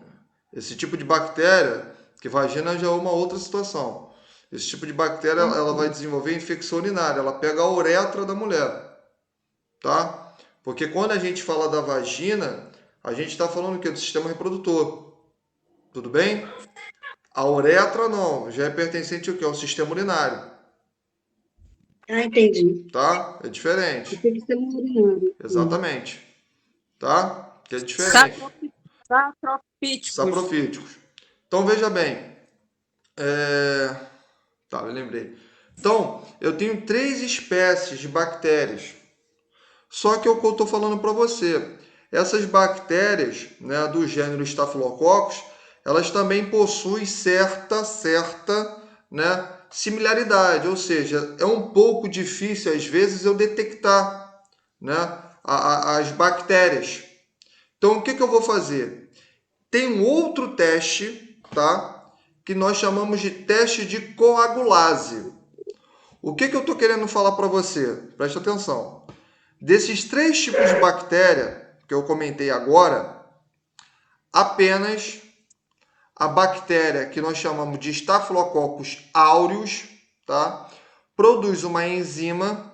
Esse tipo de bactéria, que vagina já é uma outra situação. Esse tipo de bactéria, ela vai desenvolver infecção urinária. Ela pega a uretra da mulher, tá? Porque quando a gente fala da vagina, a gente está falando o quê? Do sistema reprodutor. Tudo bem? A uretra não, já é pertencente ao quê? Ao sistema urinário. Ah, entendi. Tá? É diferente. Infecção urinária. Exatamente. Tá? Que é diferente. Saprofíticos. Saprofíticos. Então, veja bem. Tá, eu lembrei. Então, eu tenho 3 espécies de bactérias. Só que é o que eu estou falando para você. essas bactérias, né, do gênero Staphylococcus, elas também possuem certa, né, similaridade, ou seja, é um pouco difícil às vezes eu detectar, né, as bactérias. Então, o que eu vou fazer? Tem um outro teste, tá, que nós chamamos de teste de coagulase. O que eu estou querendo falar para você? Preste atenção. Desses 3 tipos de bactéria que eu comentei agora, apenas a bactéria que nós chamamos de Staphylococcus aureus, tá, produz uma enzima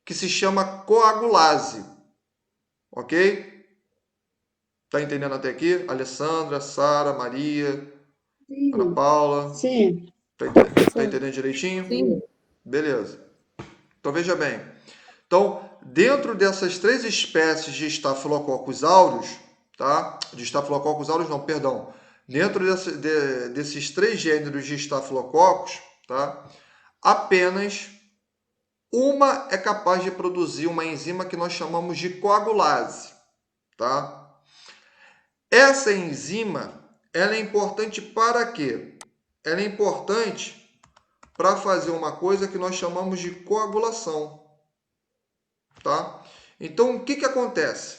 que se chama coagulase. Ok? Tá entendendo até aqui? Alessandra, Sara, Maria, Ana Sim, Paula. sim. Tá entendendo direitinho? Sim. Beleza. Então veja bem. Então, dentro dessas 3 espécies de Staphylococcus aureus, tá? De Staphylococcus aureus não, perdão. Dentro desses 3 gêneros de Staphylococcus, tá? Apenas uma é capaz de produzir uma enzima que nós chamamos de coagulase, tá? Essa enzima, ela é importante para quê? Ela é importante para fazer uma coisa que nós chamamos de coagulação, tá? Então, o que acontece?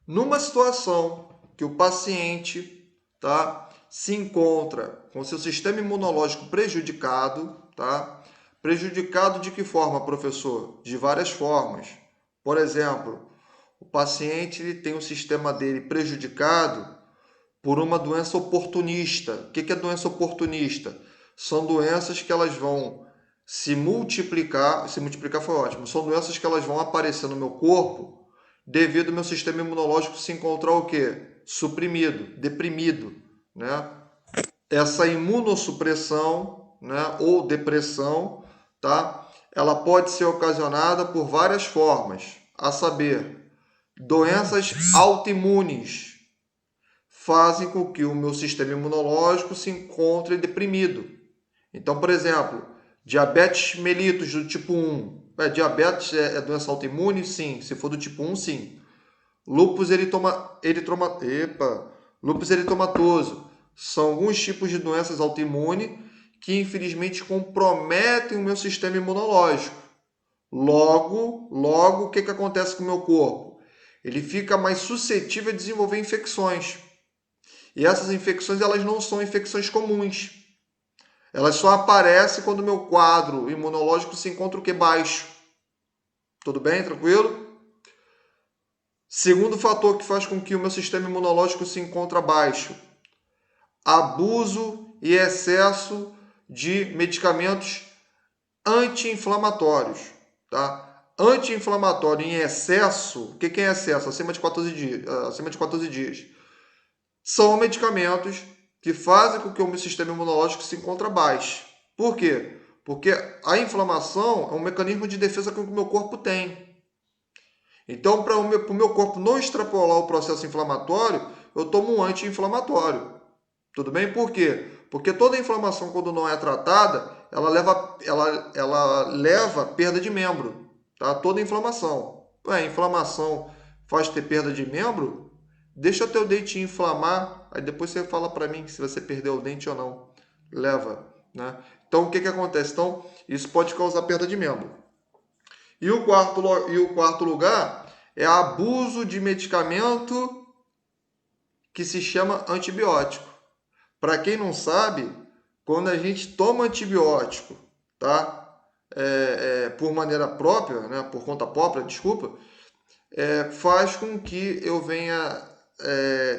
Numa situação que o paciente, tá, se encontra com seu sistema imunológico prejudicado, tá? Prejudicado de que forma, professor? De várias formas. Por exemplo, o paciente ele tem o sistema dele prejudicado por uma doença oportunista. O que é doença oportunista? São doenças que elas vão se multiplicar foi ótimo, são doenças que elas vão aparecer no meu corpo devido ao meu sistema imunológico se encontrar o quê? Suprimido, deprimido, né? Essa imunossupressão, né, ou depressão, tá? Ela pode ser ocasionada por várias formas, a saber, doenças autoimunes fazem com que o meu sistema imunológico se encontre deprimido. Então, por exemplo, diabetes mellitus do tipo 1. Diabetes é doença autoimune? Sim. Se for do tipo 1, sim. Lúpus eritomatoso. São alguns tipos de doenças autoimunes que, infelizmente, comprometem o meu sistema imunológico. Logo, o que acontece com o meu corpo? Ele fica mais suscetível a desenvolver infecções. E essas infecções, elas não são infecções comuns. Elas só aparecem quando o meu quadro imunológico se encontra o que? Baixo. Tudo bem? Tranquilo? Segundo fator que faz com que o meu sistema imunológico se encontre baixo: abuso e excesso de medicamentos anti-inflamatórios. Tá? Anti-inflamatório em excesso, o que é excesso? Acima de 14 dias. São medicamentos que fazem com que o meu sistema imunológico se encontre baixo. Por quê? Porque a inflamação é um mecanismo de defesa que o meu corpo tem. Então, para o meu corpo não extrapolar o processo inflamatório, eu tomo um anti-inflamatório. Tudo bem? Por quê? Porque toda inflamação, quando não é tratada, ela leva perda de membro. Tá? Toda inflamação. Inflamação faz ter perda de membro? Deixa o teu dente inflamar, aí depois você fala para mim se você perdeu o dente ou não. Leva, né? Então, o que acontece? Então, isso pode causar perda de membro. E o quarto lugar é abuso de medicamento que se chama antibiótico. Para quem não sabe, quando a gente toma antibiótico, tá? Por maneira própria, né? Por conta própria, desculpa, faz com que eu venha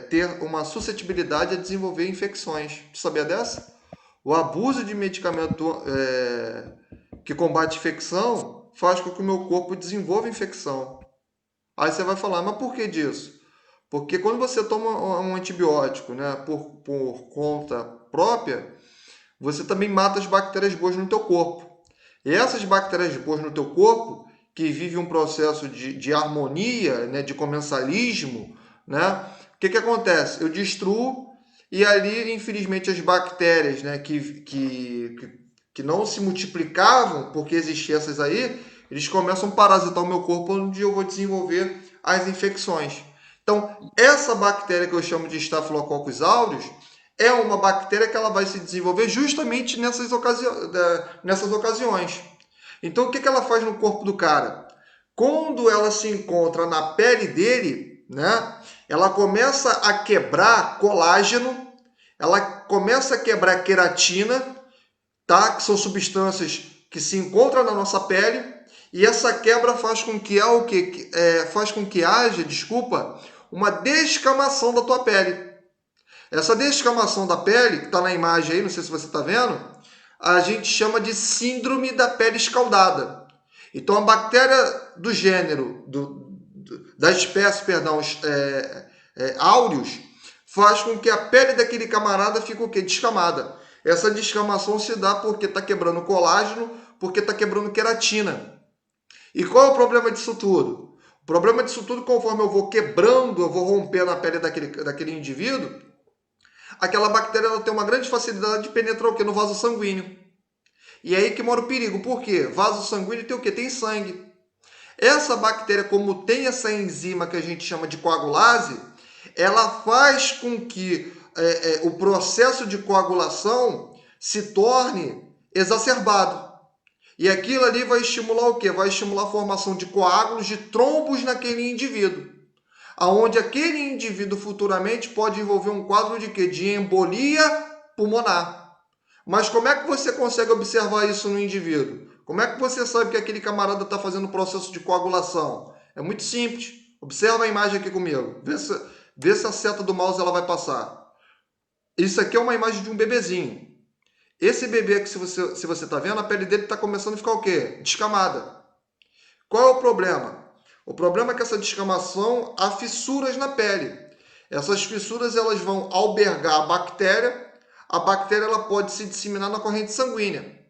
ter uma suscetibilidade a desenvolver infecções. Você sabia dessa? O abuso de medicamento que combate infecção faz com que o meu corpo desenvolva infecção. Aí você vai falar, mas por que disso? Porque quando você toma um antibiótico, né, por conta própria, você também mata as bactérias boas no teu corpo. E essas bactérias boas no teu corpo, que vivem um processo de harmonia, né, de comensalismo, né, o que acontece? Eu destruo e ali, infelizmente, as bactérias, né, que não se multiplicavam, porque existiam essas aí, eles começam a parasitar o meu corpo, onde eu vou desenvolver as infecções. Então, essa bactéria que eu chamo de Staphylococcus aureus é uma bactéria que ela vai se desenvolver justamente nessas ocasiões. Então, o que ela faz no corpo do cara? Quando ela se encontra na pele dele, né, ela começa a quebrar colágeno, ela começa a quebrar queratina, tá? Que são substâncias que se encontram na nossa pele, e essa quebra faz com que haja, uma descamação da tua pele. Essa descamação da pele, que está na imagem aí, não sei se você está vendo, a gente chama de síndrome da pele escaldada. Então, a bactéria do gênero, da espécie, aureus, faz com que a pele daquele camarada fique o quê? Descamada. Essa descamação se dá porque está quebrando colágeno, porque está quebrando queratina. E qual é o problema disso tudo? O problema disso tudo, conforme eu vou quebrando, eu vou rompendo a pele daquele indivíduo, aquela bactéria ela tem uma grande facilidade de penetrar o quê? No vaso sanguíneo. E é aí que mora o perigo. Por quê? Vaso sanguíneo tem o quê? Tem sangue. Essa bactéria, como tem essa enzima que a gente chama de coagulase, ela faz com que o processo de coagulação se torne exacerbado. E aquilo ali vai estimular o quê? Vai estimular a formação de coágulos, de trombos naquele indivíduo. Aonde aquele indivíduo futuramente pode envolver um quadro de quê? De embolia pulmonar. Mas como é que você consegue observar isso no indivíduo? Como é que você sabe que aquele camarada está fazendo o processo de coagulação? É muito simples. Observa a imagem aqui comigo. Vê se a seta do mouse ela vai passar. Isso aqui é uma imagem de um bebezinho. Esse bebê aqui, se você está vendo, a pele dele está começando a ficar o quê? Descamada. Qual é o problema? O problema é que essa descamação há fissuras na pele. Essas fissuras elas vão albergar a bactéria ela pode se disseminar na corrente sanguínea.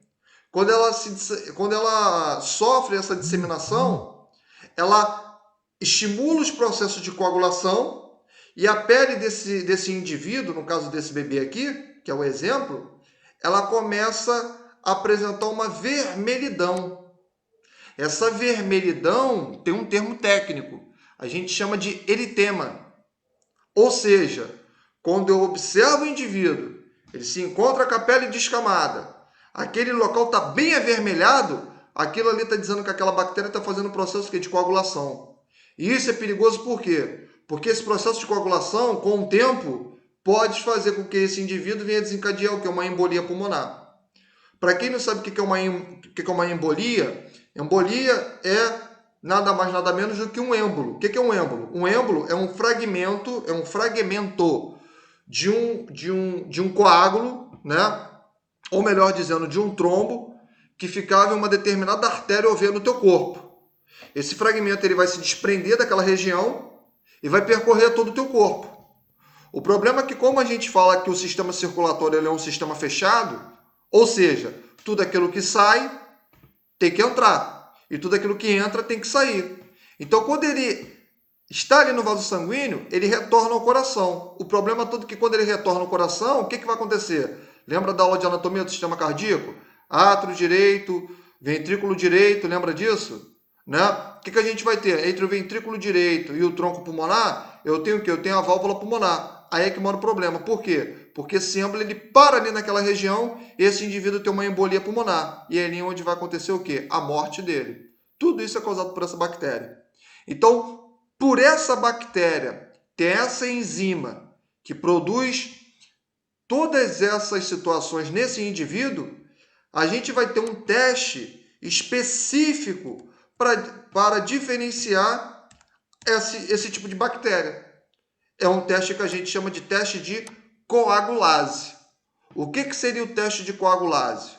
Quando ela sofre essa disseminação, ela estimula os processos de coagulação e a pele desse indivíduo, no caso desse bebê aqui, que é o exemplo, ela começa a apresentar uma vermelhidão. Essa vermelhidão tem um termo técnico, a gente chama de eritema. Ou seja, quando eu observo o indivíduo, ele se encontra com a pele descamada, aquele local está bem avermelhado, aquilo ali está dizendo que aquela bactéria está fazendo um processo de coagulação. E isso é perigoso por quê? Porque esse processo de coagulação, com o tempo, pode fazer com que esse indivíduo venha desencadear o que é uma embolia pulmonar. Para quem não sabe o que é uma embolia, embolia é nada mais nada menos do que um êmbolo. O que é um êmbolo? Um êmbolo é um fragmento de um coágulo, né? Ou melhor dizendo, de um trombo que ficava em uma determinada artéria ou veia no teu corpo. Esse fragmento ele vai se desprender daquela região e vai percorrer todo o teu corpo. O problema é que, como a gente fala que o sistema circulatório ele é um sistema fechado, ou seja, tudo aquilo que sai tem que entrar e tudo aquilo que entra tem que sair. Então, quando ele está ali no vaso sanguíneo, ele retorna ao coração. O problema todo é que quando ele retorna ao coração, o que vai acontecer? Lembra da aula de anatomia do sistema cardíaco? Átrio direito, ventrículo direito, lembra disso? Né? O que a gente vai ter? Entre o ventrículo direito e o tronco pulmonar, eu tenho o quê? Eu tenho a válvula pulmonar. Aí é que mora o problema. Por quê? Porque esse êmbolo ele para ali naquela região e esse indivíduo tem uma embolia pulmonar. E é ali onde vai acontecer o quê? A morte dele. Tudo isso é causado por essa bactéria. Então, por essa bactéria ter essa enzima que produz todas essas situações nesse indivíduo, a gente vai ter um teste específico para diferenciar esse tipo de bactéria. É um teste que a gente chama de teste de coagulase. O que seria o teste de coagulase?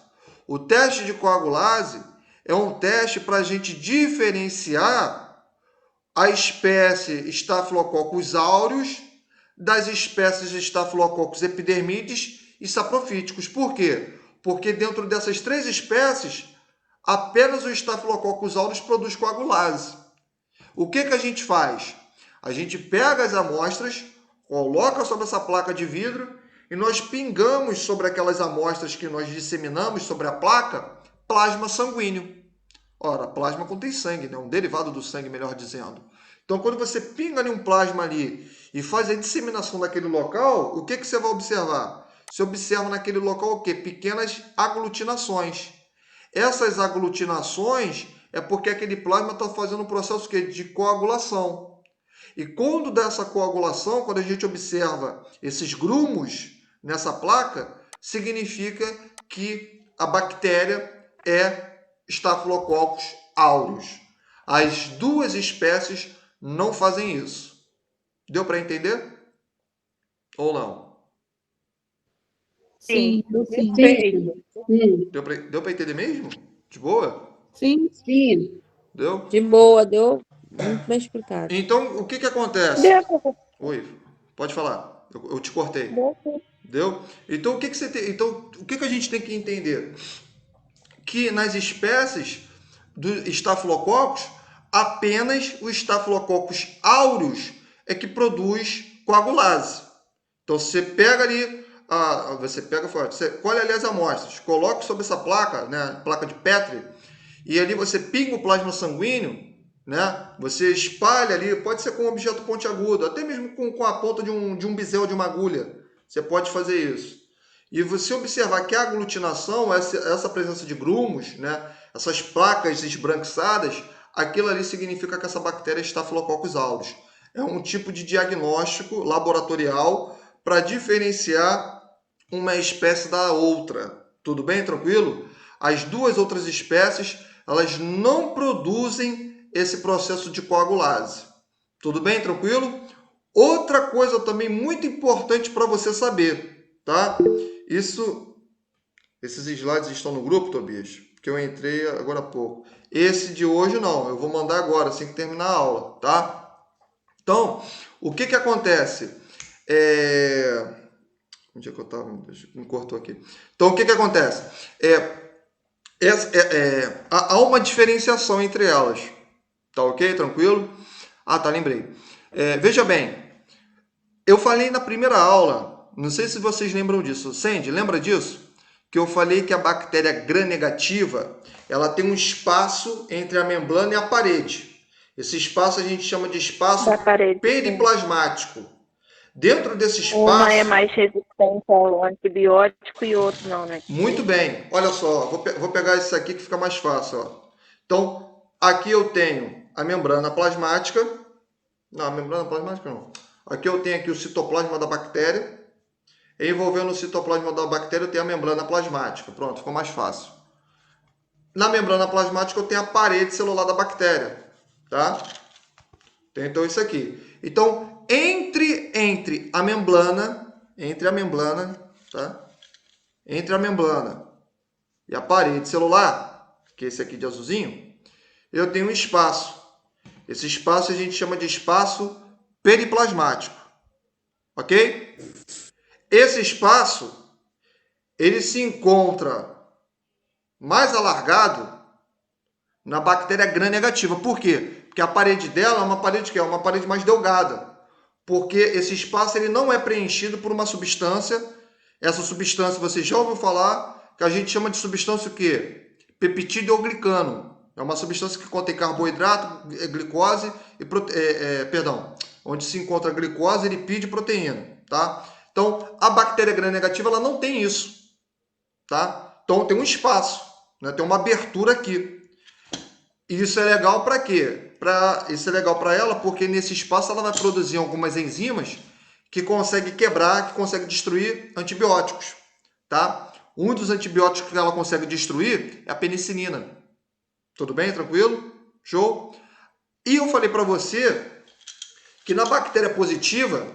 O teste de coagulase é um teste para a gente diferenciar a espécie Staphylococcus aureus das espécies Staphylococcus epidermidis e saprofíticos. Por quê? Porque dentro dessas três espécies, apenas o Staphylococcus aureus produz coagulase. O que a gente faz? A gente pega as amostras, coloca sobre essa placa de vidro e nós pingamos sobre aquelas amostras que nós disseminamos sobre a placa, plasma sanguíneo. Ora, plasma contém sangue, né? Um derivado do sangue, melhor dizendo. Então, quando você pinga ali um plasma ali e faz a disseminação daquele local, o que você vai observar? Você observa naquele local o quê? Pequenas aglutinações. Essas aglutinações é porque aquele plasma está fazendo um processo de coagulação. E quando dá essa coagulação, quando a gente observa esses grumos nessa placa, significa que a bactéria é Staphylococcus aureus. As duas espécies não fazem isso. Deu para entender? Ou não? Sim, sim. Perfeito. Deu para entender mesmo? De boa? Sim. Sim. Deu? De boa, deu muito bem explicado. Então, o que acontece? Deu, professor. Oi, pode falar. Eu te cortei. Deu sim. Deu? Então, o que você tem? Então, o que a gente tem que entender? Que nas espécies do Staphylococcus, apenas o Staphylococcus aureus é que produz coagulase. Então, você pega ali, você colhe ali as amostras, coloca sobre essa placa, né, placa de Petri, e ali você pinga o plasma sanguíneo, né, você espalha ali, pode ser com um objeto pontiagudo, até mesmo com a ponta de um bisel de uma agulha, você pode fazer isso. E você observar que a aglutinação, essa presença de grumos, né, essas placas esbranquiçadas, aquilo ali significa que essa bactéria é Staphylococcus aureus. É um tipo de diagnóstico laboratorial para diferenciar uma espécie da outra. Tudo bem? Tranquilo? As duas outras espécies, elas não produzem esse processo de coagulase. Tudo bem? Tranquilo? Outra coisa também muito importante para você saber, tá? Esses slides estão no grupo, Tobias, porque eu entrei agora há pouco. Esse de hoje não, eu vou mandar agora, assim que terminar a aula, tá? Então, o que acontece? Onde é que eu estava? Me cortou aqui. Então, o que acontece? Há uma diferenciação entre elas. Tá ok? Tranquilo? Ah, tá, lembrei. Veja bem, eu falei na primeira aula, não sei se vocês lembram disso. Sandy, lembra disso? Que eu falei que a bactéria gram-negativa, ela tem um espaço entre a membrana e a parede. Esse espaço a gente chama de espaço Da parede. periplasmático. Dentro desse espaço... Uma é mais resistente ao antibiótico e outro não, né? Muito bem. Olha só, vou pegar esse aqui que fica mais fácil. Ó. Então, aqui eu tenho a membrana plasmática. Não, a membrana plasmática não. Aqui eu tenho aqui o citoplasma da bactéria. Envolvendo o citoplasma da bactéria, eu tenho a membrana plasmática. Pronto, ficou mais fácil. Na membrana plasmática, eu tenho a parede celular da bactéria. Tá? Tem então isso aqui. Então, entre a membrana, tá? Entre a membrana e a parede celular, que é esse aqui de azulzinho, eu tenho um espaço. Esse espaço a gente chama de espaço periplasmático. Ok? Esse espaço, ele se encontra mais alargado na bactéria gram-negativa. Por quê? Porque a parede dela é uma parede que é uma parede mais delgada. Porque esse espaço ele não é preenchido por uma substância. Essa substância você já ouviu falar, que a gente chama de substância o quê? Peptidoglicano. É uma substância que contém carboidrato, glicose e onde se encontra glicose, lipídio e proteína, tá? Então, a bactéria gram-negativa ela não tem isso, tá? Então, tem um espaço, né? Tem uma abertura aqui. E isso é legal para quê? Isso é legal para ela porque nesse espaço ela vai produzir algumas enzimas que conseguem quebrar, que conseguem destruir antibióticos, tá? Um dos antibióticos que ela consegue destruir é a penicilina. Tudo bem? Tranquilo? Show? E eu falei para você que na bactéria positiva,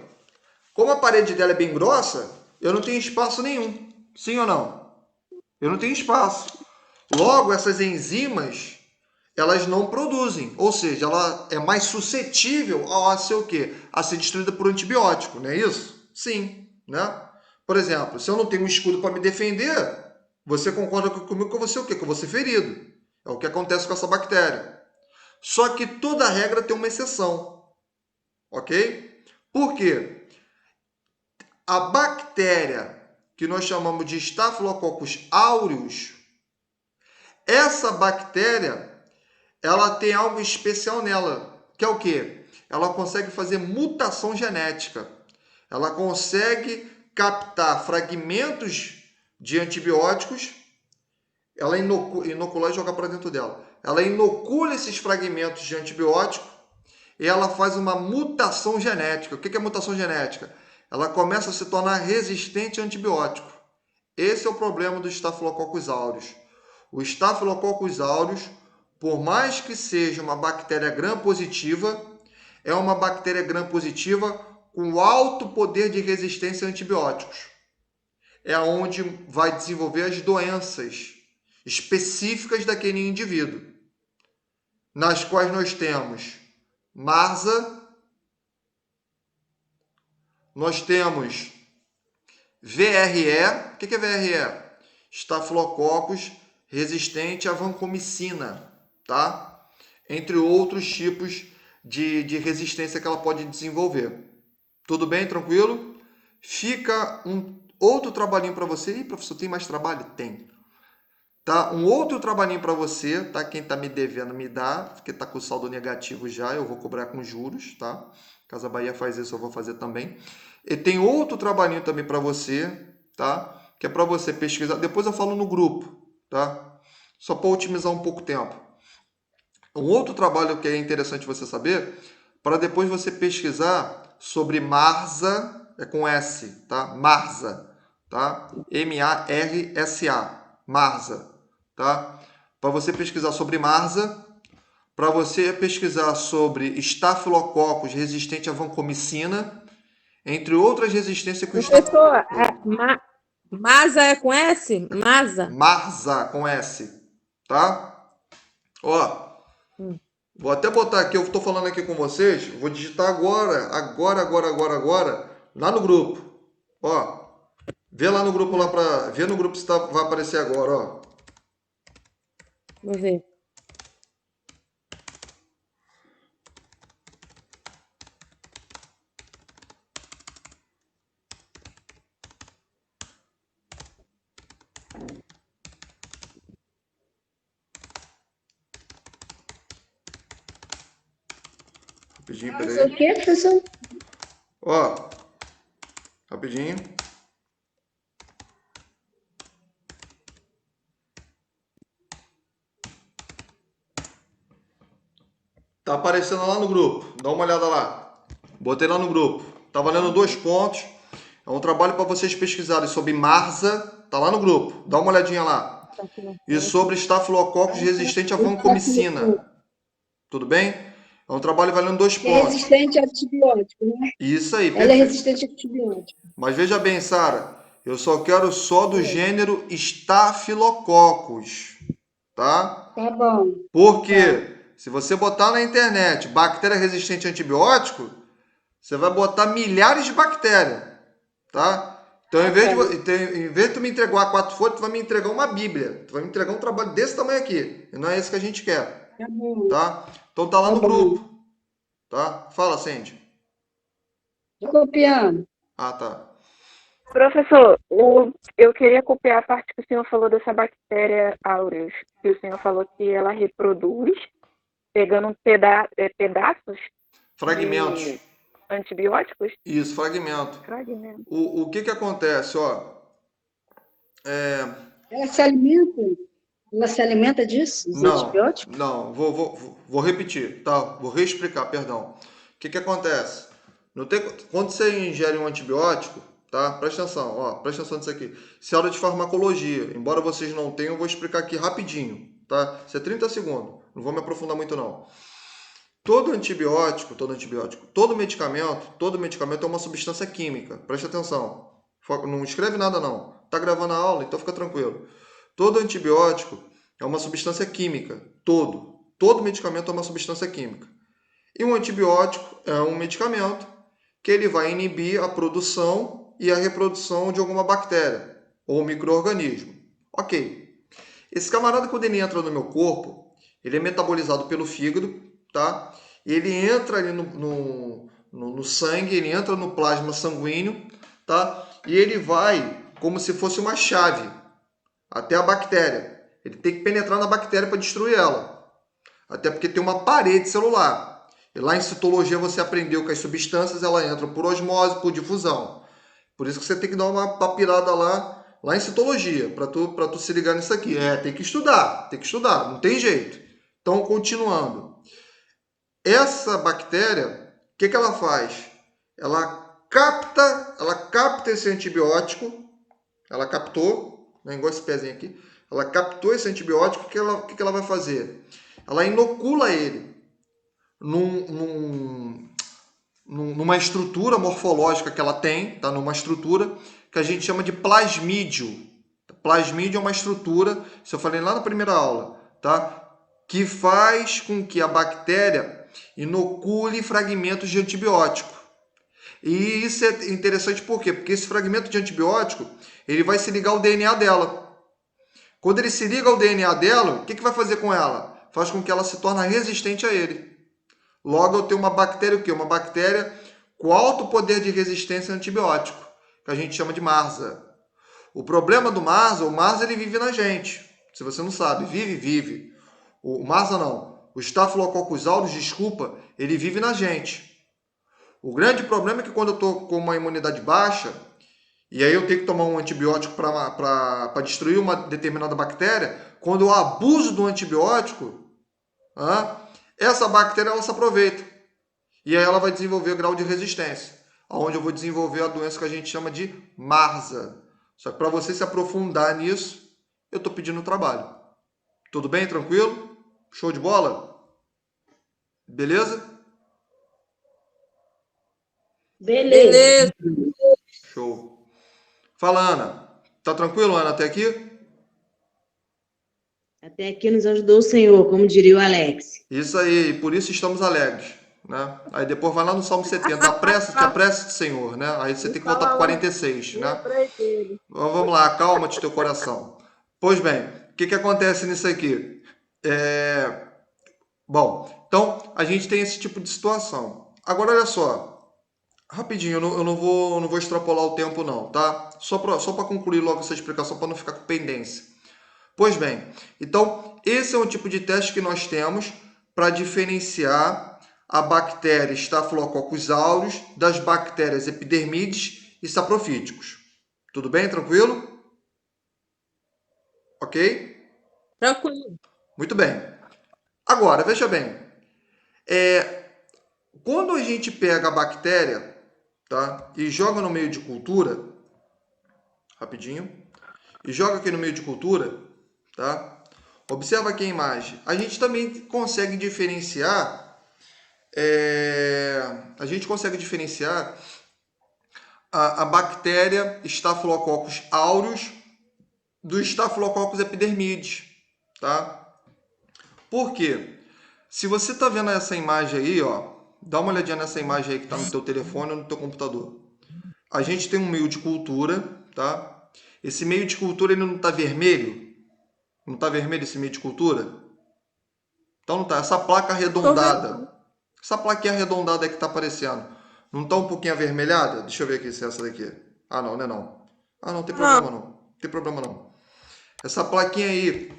como a parede dela é bem grossa, eu não tenho espaço nenhum. Sim ou não? Eu não tenho espaço. Logo, essas enzimas, elas não produzem. Ou seja, ela é mais suscetível a ser o quê? A ser destruída por antibiótico, não é isso? Sim, né? Por exemplo, se eu não tenho um escudo para me defender, você concorda comigo que eu vou ser o quê? Que eu vou ser ferido. É o que acontece com essa bactéria. Só que toda regra tem uma exceção. Ok? Por quê? A bactéria que nós chamamos de Staphylococcus aureus, essa bactéria, ela tem algo especial nela, que é o quê? ela consegue fazer mutação genética. Ela consegue captar fragmentos de antibióticos, ela inocular e jogar para dentro dela. Ela inocula esses fragmentos de antibiótico e ela faz uma mutação genética. O que é mutação genética? Ela começa a se tornar resistente a antibiótico. Esse é o problema do Staphylococcus aureus. O Staphylococcus aureus, por mais que seja uma bactéria gram-positiva, é uma bactéria gram-positiva com alto poder de resistência a antibióticos. É onde vai desenvolver as doenças específicas daquele indivíduo, nas quais nós temos MRSA, nós temos VRE. O que é VRE? Staphylococcus resistente à vancomicina, tá? Entre outros tipos de resistência que ela pode desenvolver. Tudo bem? Tranquilo? Fica um outro trabalhinho para você. Ih, professor, tem mais trabalho? Tem. Tá? Um outro trabalhinho para você, tá? Quem tá me devendo me dá, porque tá com saldo negativo já, eu vou cobrar com juros, tá? Casa Bahia faz isso, eu vou fazer também. E tem outro trabalhinho também para você, tá? Que é para você pesquisar. Depois eu falo no grupo, tá? Só para otimizar um pouco o tempo. Um outro trabalho que é interessante você saber, para depois você pesquisar sobre MARSA, é com S, tá? MARSA, tá? MARSA, MARSA, tá? Para você pesquisar sobre MARSA, para você pesquisar sobre Staphylococcus resistente à vancomicina, entre outras resistências que o Professor, Masa é com S? Masa? MARSA com S, tá? Ó, vou até botar aqui, eu estou falando aqui com vocês, vou digitar agora, lá no grupo. Ó, vê lá no grupo vê no grupo se vai aparecer agora, ó. Vou ver. Rapidinho, Mas o peraí. quê, professor? Ó, rapidinho. Tá aparecendo lá no grupo. Dá uma olhada lá. Botei lá no grupo. Tá valendo 2 pontos. É um trabalho para vocês pesquisarem sobre MARSA. Tá lá no grupo. Dá uma olhadinha lá. E sobre Staphylococcus resistente à vancomicina. Tudo bem? É um trabalho valendo 2 Que é pontos. resistente a antibiótico, né? Isso aí, Ela é perfeito. resistente a antibiótico. Mas veja bem, Sara, eu só quero só do gênero Staphylococcus, tá? Tá bom. Porque se você botar na internet bactéria resistente a antibiótico, você vai botar milhares de bactérias, tá? Então, em vez de tu me entregar a 4 folhas, tu vai me entregar uma bíblia. Tu vai me entregar um trabalho desse tamanho aqui. E não é esse que a gente quer, Tá bom. tá? Então tá lá Tá no bom. grupo, tá? Fala, Sandy. Tô copiando. Ah, tá. Professor, eu queria copiar a parte que o senhor falou dessa bactéria aureus, que o senhor falou que ela reproduz pegando pedaços Fragmentos. de antibióticos. Isso, fragmento. Fragmento. O que acontece, ó? Ela se alimenta? Ela se alimenta disso, dos antibióticos? Não, vou repetir, tá? Vou reexplicar, perdão. O que acontece? Quando você ingere um antibiótico, tá? Presta atenção, ó, presta atenção nisso aqui. Isso é aula de farmacologia. Embora vocês não tenham, eu vou explicar aqui rapidinho, tá? Isso é 30 segundos. Não vou me aprofundar muito, não. Todo medicamento é uma substância química. Presta atenção. Não escreve nada, não. Tá gravando a aula, então fica tranquilo. Todo antibiótico é uma substância química. Todo medicamento é uma substância química. E um antibiótico é um medicamento que ele vai inibir a produção e a reprodução de alguma bactéria ou micro-organismo. Ok. Esse camarada, quando ele entra no meu corpo, ele é metabolizado pelo fígado, tá? E ele entra ali no sangue, ele entra no plasma sanguíneo, tá? E ele vai como se fosse uma chave até a bactéria. Ele tem que penetrar na bactéria para destruir ela. Até porque tem uma parede celular. E lá em citologia você aprendeu que as substâncias ela entram por osmose, por difusão. Por isso que você tem que dar uma papirada lá em citologia, para tu se ligar nisso aqui. Tem que estudar, não tem jeito. Então, continuando. Essa bactéria, o que ela faz? Ela capta esse antibiótico, ela captou, né, igual esse pezinho aqui, ela captou esse antibiótico, o que ela vai fazer? Ela inocula ele numa estrutura morfológica que ela tem, tá? Numa estrutura que a gente chama de plasmídio. Plasmídio é uma estrutura, isso eu falei lá na primeira aula, tá? Que faz com que a bactéria inocule fragmentos de antibiótico. E isso é interessante por quê? Porque esse fragmento de antibiótico, ele vai se ligar ao DNA dela. Quando ele se liga ao DNA dela, o que vai fazer com ela? Faz com que ela se torne resistente a ele. Logo, eu tenho uma bactéria o quê? Uma bactéria com alto poder de resistência a antibiótico, que a gente chama de MARSA. O problema do MARSA, o MARSA ele vive na gente. Se você não sabe, vive. O MARSA não. O Staphylococcus aureus, desculpa, ele vive na gente. O grande problema é que quando eu estou com uma imunidade baixa, e aí eu tenho que tomar um antibiótico para destruir uma determinada bactéria, quando eu abuso do antibiótico, essa bactéria ela se aproveita. E aí ela vai desenvolver grau de resistência, onde eu vou desenvolver a doença que a gente chama de MARSA. Só que para você se aprofundar nisso, eu estou pedindo trabalho. Tudo bem? Tranquilo? Show de bola? Beleza? Beleza. Show. Fala, Ana. Tá tranquilo, Ana, até aqui? Até aqui nos ajudou o Senhor, como diria o Alex. Isso aí, e por isso estamos alegres, né? Aí depois vai lá no Salmo 70, apressa-te, apressa-te, Senhor, né? Aí você tem que voltar para 46, né? Então, vamos lá, acalma-te teu coração. Pois bem, o que acontece nisso aqui? Bom, então a gente tem esse tipo de situação. Agora, olha só, rapidinho, eu não vou extrapolar o tempo não, tá? Só para concluir logo essa explicação, para não ficar com pendência. Pois bem, então esse é um tipo de teste que nós temos para diferenciar a bactéria Staphylococcus aureus das bactérias epidermides e saprofíticos. Tudo bem? Tranquilo? Ok? Tranquilo. Muito bem. Agora, veja bem. Quando a gente pega a bactéria, tá, e joga no meio de cultura, rapidinho, e joga aqui no meio de cultura, tá? Observa aqui a imagem. A gente também consegue diferenciar a bactéria Staphylococcus aureus do Staphylococcus epidermides, tá? Por quê? Se você está vendo essa imagem aí, ó, dá uma olhadinha nessa imagem aí que está no teu telefone ou no teu computador. A gente tem um meio de cultura, tá? Esse meio de cultura ele não está vermelho? Não está vermelho esse meio de cultura? Então não está. Essa placa arredondada, essa plaquinha arredondada aí que está aparecendo, não está um pouquinho avermelhada? Deixa eu ver aqui se é essa daqui. Ah, não, não é não. Ah, não tem problema não. Não tem problema não. Essa plaquinha aí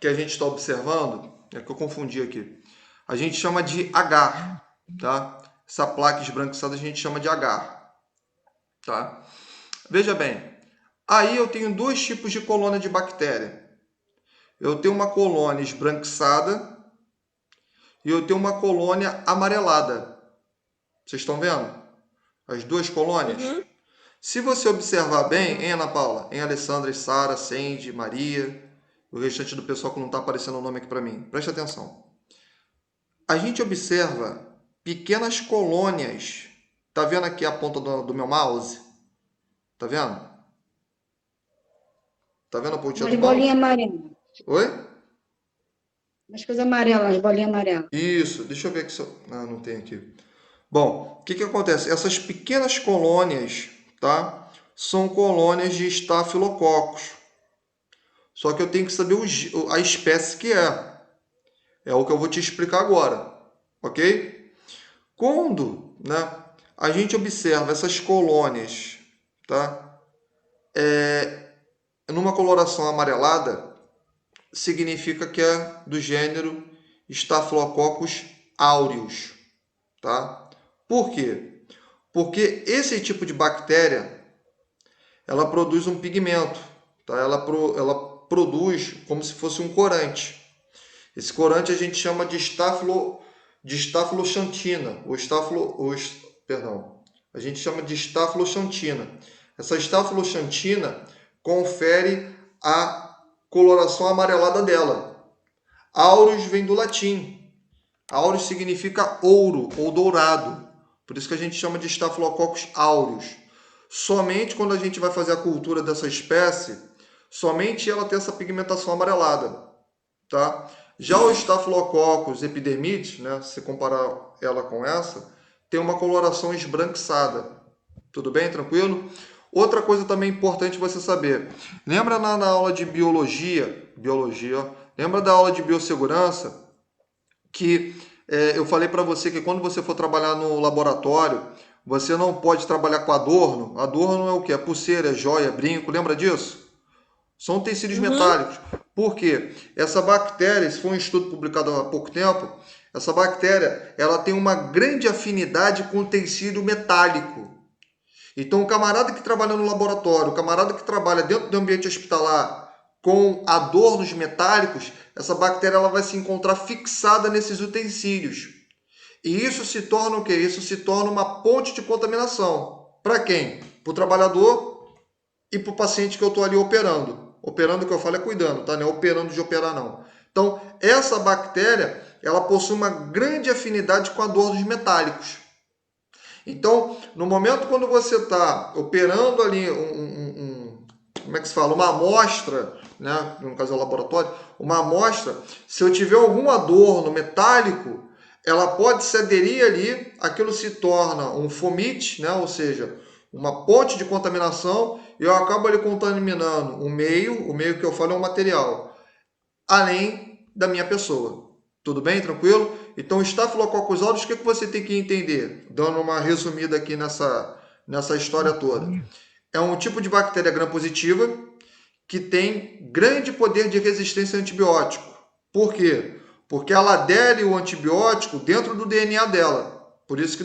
que a gente está observando, é que eu confundi aqui. A gente chama de agar, tá? Essa placa esbranquiçada a gente chama de agar, tá? Veja bem, aí eu tenho dois tipos de colônia de bactéria. Eu tenho uma colônia esbranquiçada e eu tenho uma colônia amarelada. Vocês estão vendo? As duas colônias? Uhum. Se você observar bem, hein, Ana Paula? Em Alessandra, Sara, Sandy, Maria, o restante do pessoal que não está aparecendo o nome aqui para mim. Preste atenção. A gente observa pequenas colônias. Tá vendo aqui a ponta do meu mouse? Tá vendo? Tá vendo a pontinha Umas do mouse? bolinhas amarelas. Oi? Umas coisas amarelas, as bolinhas amarelas. Isso, deixa eu ver aqui se eu... Ah, não tem aqui. Bom, o que acontece? Essas pequenas colônias, tá? São colônias de estafilococcus. Só que eu tenho que saber a espécie que é. É o que eu vou te explicar agora, ok? Quando, né, a gente observa essas colônias, tá? Numa coloração amarelada, significa que é do gênero Staphylococcus aureus, tá? Por quê? Porque esse tipo de bactéria, ela produz um pigmento, tá? Ela produz como se fosse um corante. Esse corante a gente chama de estafiloxantina, perdão, a gente chama de estafiloxantina. Essa estafiloxantina confere a coloração amarelada dela. Aureus vem do latim. Aureus significa ouro ou dourado. Por isso que a gente chama de Staphylococcus aureus. Somente quando a gente vai fazer a cultura dessa espécie, somente ela tem essa pigmentação amarelada, tá? Já o Staphylococcus epidermidis, né, se comparar ela com essa, tem uma coloração esbranquiçada. Tudo bem? Tranquilo? Outra coisa também importante você saber. Lembra na aula de biologia, lembra da aula de biossegurança, que eu falei para você que quando você for trabalhar no laboratório, você não pode trabalhar com adorno. Adorno é o quê? É pulseira, é joia, brinco. Lembra disso? São tecidos metálicos. Por quê? Essa bactéria, esse foi um estudo publicado há pouco tempo, essa bactéria ela tem uma grande afinidade com o tecido metálico. Então, o camarada que trabalha no laboratório, o camarada que trabalha dentro do ambiente hospitalar com adornos metálicos, essa bactéria ela vai se encontrar fixada nesses utensílios. E isso se torna o quê? Isso se torna uma ponte de contaminação. Para quem? Para o trabalhador e para o paciente que eu estou ali operando. Operando, que eu falo, é cuidando, tá? Não é operando de operar, não. Então, essa bactéria, ela possui uma grande afinidade com adornos metálicos. Então, no momento quando você está operando ali como é que se fala? Uma amostra, né? No caso é o laboratório, uma amostra, se eu tiver algum adorno metálico, ela pode se aderir ali, aquilo se torna um fomite, né? Ou seja, uma ponte de contaminação, e eu acabo ali contaminando o meio que eu falo é um material, além da minha pessoa. Tudo bem? Tranquilo? Então, Staphylococcus aureus, o que você tem que entender? Dando uma resumida aqui nessa história toda. É um tipo de bactéria gram-positiva que tem grande poder de resistência a antibiótico. Por quê? Porque ela adere o antibiótico dentro do DNA dela. Por isso que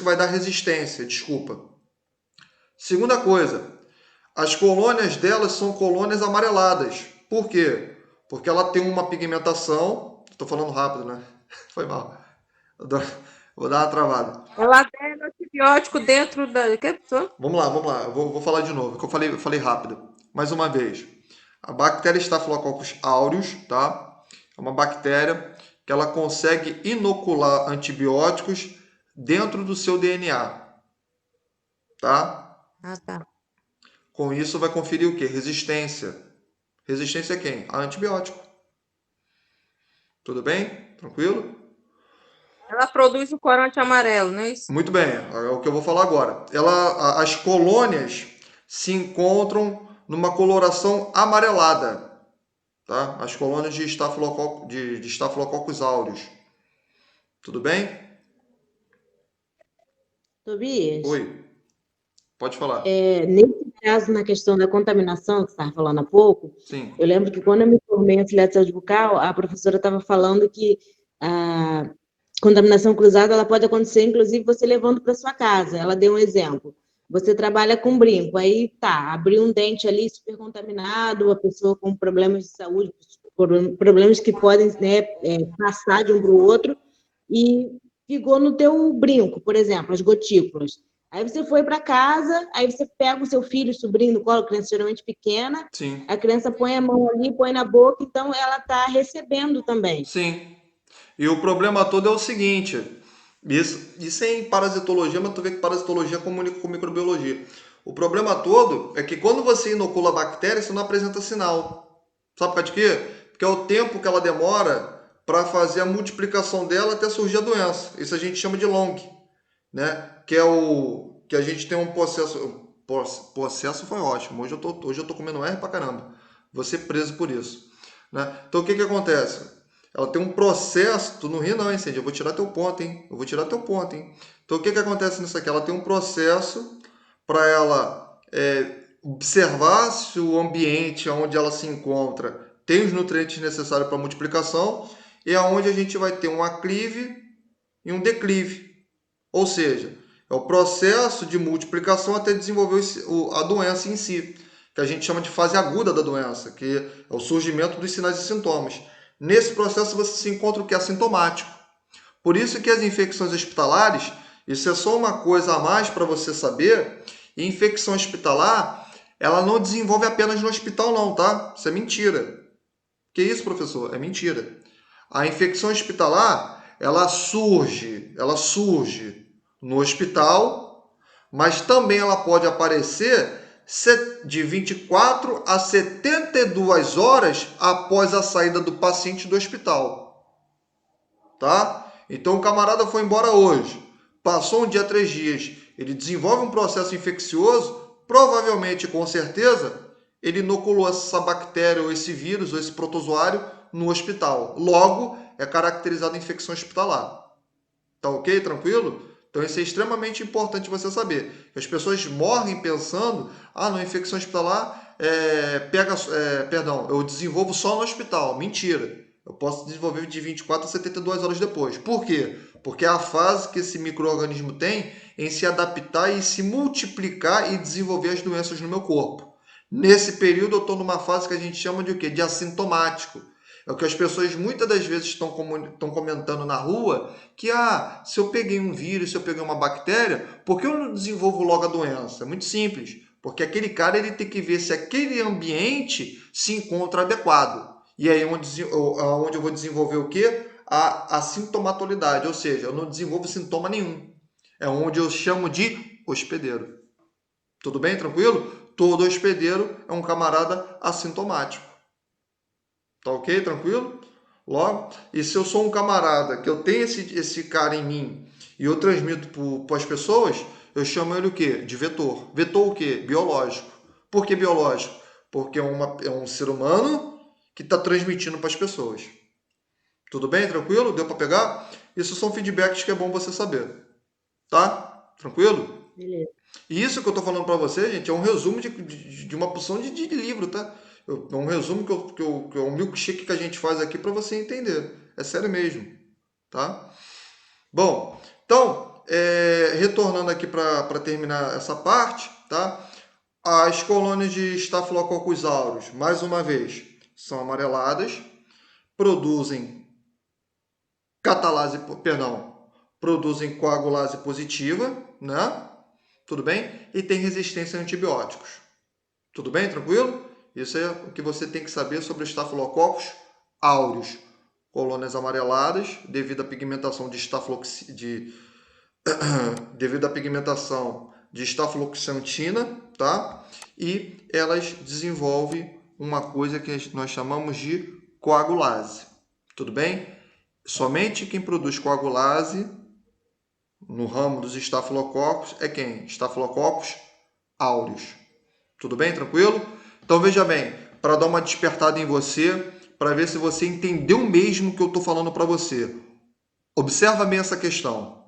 vai dar resistência, desculpa. Segunda coisa, as colônias delas são colônias amareladas. Por quê? Porque ela tem uma pigmentação. Estou falando rápido, né? Foi mal. Vou dar uma travada. Ela adere antibiótico dentro da. Que pessoa? Vamos lá. Vou falar de novo, que eu falei rápido. Mais uma vez. A bactéria Staphylococcus aureus, tá? É uma bactéria que ela consegue inocular antibióticos dentro do seu DNA, tá? Ah, tá. Com isso vai conferir o quê? Resistência. Resistência a quem? A antibiótico. Tudo bem? Tranquilo? Ela produz o corante amarelo, não é isso? Muito bem, é o que eu vou falar agora. As colônias se encontram numa coloração amarelada, tá? As colônias de Staphylococcus aureus. Tudo bem? Tobias, Oi, pode falar. nesse caso, na questão da contaminação, que você estava falando há pouco, Sim, eu lembro que quando eu me formei em auxiliar de saúde bucal, a professora estava falando que a contaminação cruzada ela pode acontecer, inclusive, você levando para sua casa. Ela deu um exemplo. Você trabalha com brinco, aí tá, abriu um dente ali super contaminado, a pessoa com problemas de saúde, problemas que podem, né, passar de um para o outro, e ficou no teu brinco, por exemplo, as gotículas. Aí você foi para casa, aí você pega o seu filho, sobrinho no colo, criança geralmente pequena, sim, a criança põe a mão ali, põe na boca, então ela está recebendo também. sim. E o problema todo é o seguinte, isso é em parasitologia, mas tu vê que parasitologia comunica com microbiologia. O problema todo é que quando você inocula a bactéria, você não apresenta sinal. Sabe por causa de quê? Porque é o tempo que ela demora para fazer a multiplicação dela até surgir a doença. Isso a gente chama de long, né? Que a gente tem um processo. Processo foi ótimo. Hoje eu tô comendo R pra caramba. Vou ser preso por isso, né? Então o que acontece? Ela tem um processo. Tu não ri não, hein, Cindy? Eu vou tirar teu ponto, hein? Então o que acontece nisso aqui? Ela tem um processo para ela observar se o ambiente onde ela se encontra tem os nutrientes necessários para multiplicação, e aonde a gente vai ter um aclive em um declive. Ou seja, é o processo de multiplicação até desenvolver a doença em si, que a gente chama de fase aguda da doença, que é o surgimento dos sinais e sintomas. Nesse processo você se encontra o que é assintomático. Por isso que as infecções hospitalares, isso é só uma coisa a mais para você saber, e infecção hospitalar, ela não desenvolve apenas no hospital não, tá? Isso é mentira. Que isso, professor? É mentira. A infecção hospitalar, ela surge no hospital, mas também ela pode aparecer de 24 a 72 horas após a saída do paciente do hospital. Tá? Então o camarada foi embora hoje, passou um dia, 3 dias, ele desenvolve um processo infeccioso, provavelmente, com certeza, ele inoculou essa bactéria ou esse vírus ou esse protozoário no hospital. Logo, é caracterizado infecção hospitalar. Tá ok? Tranquilo? Então isso é extremamente importante você saber. As pessoas morrem pensando, não, infecção hospitalar eu desenvolvo só no hospital. Mentira. Eu posso desenvolver de 24 a 72 horas depois. Por quê? Porque é a fase que esse micro-organismo tem em se adaptar e se multiplicar e desenvolver as doenças no meu corpo. Nesse período eu estou numa fase que a gente chama de o quê? De assintomático. É o que as pessoas muitas das vezes estão comentando na rua, que se eu peguei um vírus, se eu peguei uma bactéria, por que eu não desenvolvo logo a doença? É muito simples, porque aquele cara ele tem que ver se aquele ambiente se encontra adequado. E aí onde eu vou desenvolver o quê? A sintomatolidade, ou seja, eu não desenvolvo sintoma nenhum. É onde eu chamo de hospedeiro. Tudo bem? Tranquilo? Todo hospedeiro é um camarada assintomático. Tá ok? Tranquilo? Logo, e se eu sou um camarada que eu tenho esse cara em mim e eu transmito para as pessoas, eu chamo ele o quê? De vetor. Vetor o quê? Biológico. Por que biológico? Porque é um ser humano que está transmitindo para as pessoas. Tudo bem? Tranquilo? Deu para pegar? Isso são feedbacks que é bom você saber. Tá? Tranquilo? Beleza. E isso que eu estou falando para você, gente, é um resumo de uma porção de livro, tá? É um resumo que é um milkshake que a gente faz aqui para você entender. É sério mesmo, tá? Bom, então, retornando aqui para terminar essa parte, tá? As colônias de Staphylococcus aureus, mais uma vez, são amareladas, produzem produzem coagulase positiva, né? Tudo bem? E tem resistência a antibióticos. Tudo bem? Tranquilo? Isso é o que você tem que saber sobre os Staphylococcus aureus. Colônias amareladas devido à pigmentação devido à pigmentação de estafiloxantina, tá? E elas desenvolvem uma coisa que nós chamamos de coagulase. Tudo bem? Somente quem produz coagulase no ramo dos estafilococcus é quem? Staphylococcus aureus. Tudo bem? Tranquilo? Então veja bem, para dar uma despertada em você, para ver se você entendeu mesmo o que eu estou falando para você. Observa bem essa questão.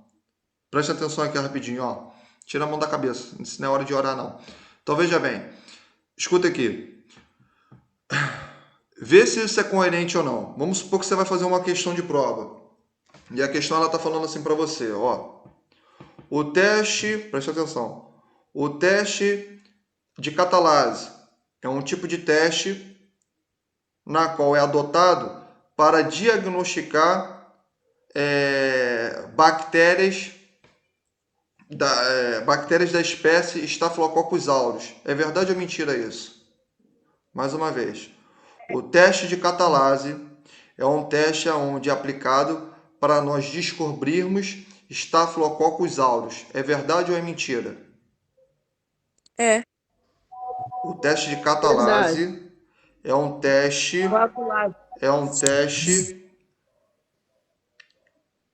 Preste atenção aqui rapidinho, ó. Tira a mão da cabeça, isso não é hora de orar não. Então veja bem, escuta aqui. Vê se isso é coerente ou não. Vamos supor que você vai fazer uma questão de prova. E a questão ela está falando assim para você, ó. O teste, preste atenção. O teste de catalase é um tipo de teste na qual é adotado para diagnosticar bactérias da espécie Staphylococcus aureus. É verdade ou mentira isso? Mais uma vez. O teste de catalase é um teste onde é aplicado para nós descobrirmos Staphylococcus aureus. É verdade ou é mentira? É. O teste de catalase Verdade. é um teste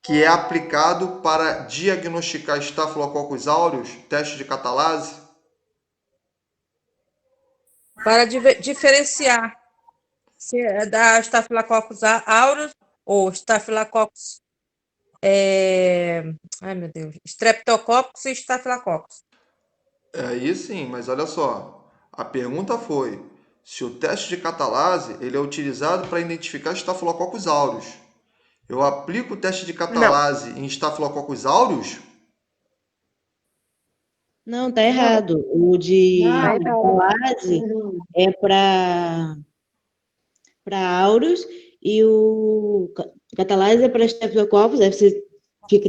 que é aplicado para diagnosticar Staphylococcus aureus, teste de catalase. Para diferenciar se é da Staphylococcus aureus ou Staphylococcus ai meu Deus, Streptococcus e Staphylococcus. Aí sim, mas olha só. A pergunta foi se o teste de catalase ele é utilizado para identificar Staphylococcus aureus. Eu aplico o teste de catalase em Staphylococcus aureus? Não, tá errado. O de Não. catalase é para aureus e o catalase é para Staphylococcus, aí você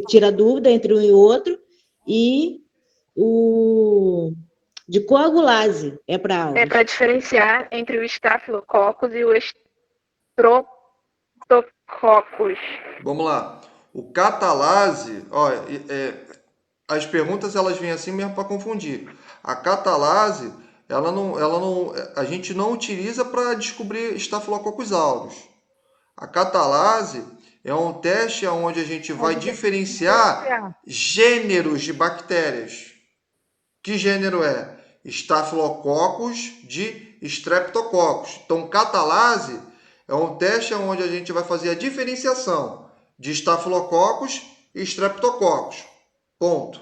tira a dúvida entre um e outro, e o de coagulase é para É aureus. para diferenciar entre o Staphylococcus e o Streptococcus. Vamos lá. O catalase, ó, as perguntas elas vêm assim mesmo para confundir. A catalase, a gente não utiliza para descobrir Staphylococcus aureus. A catalase é um teste onde a gente vai diferenciar gêneros de bactérias. Que gênero é? Staphylococcus de Streptococcus. Então, catalase é um teste onde a gente vai fazer a diferenciação de Staphylococcus e Streptococcus. Ponto.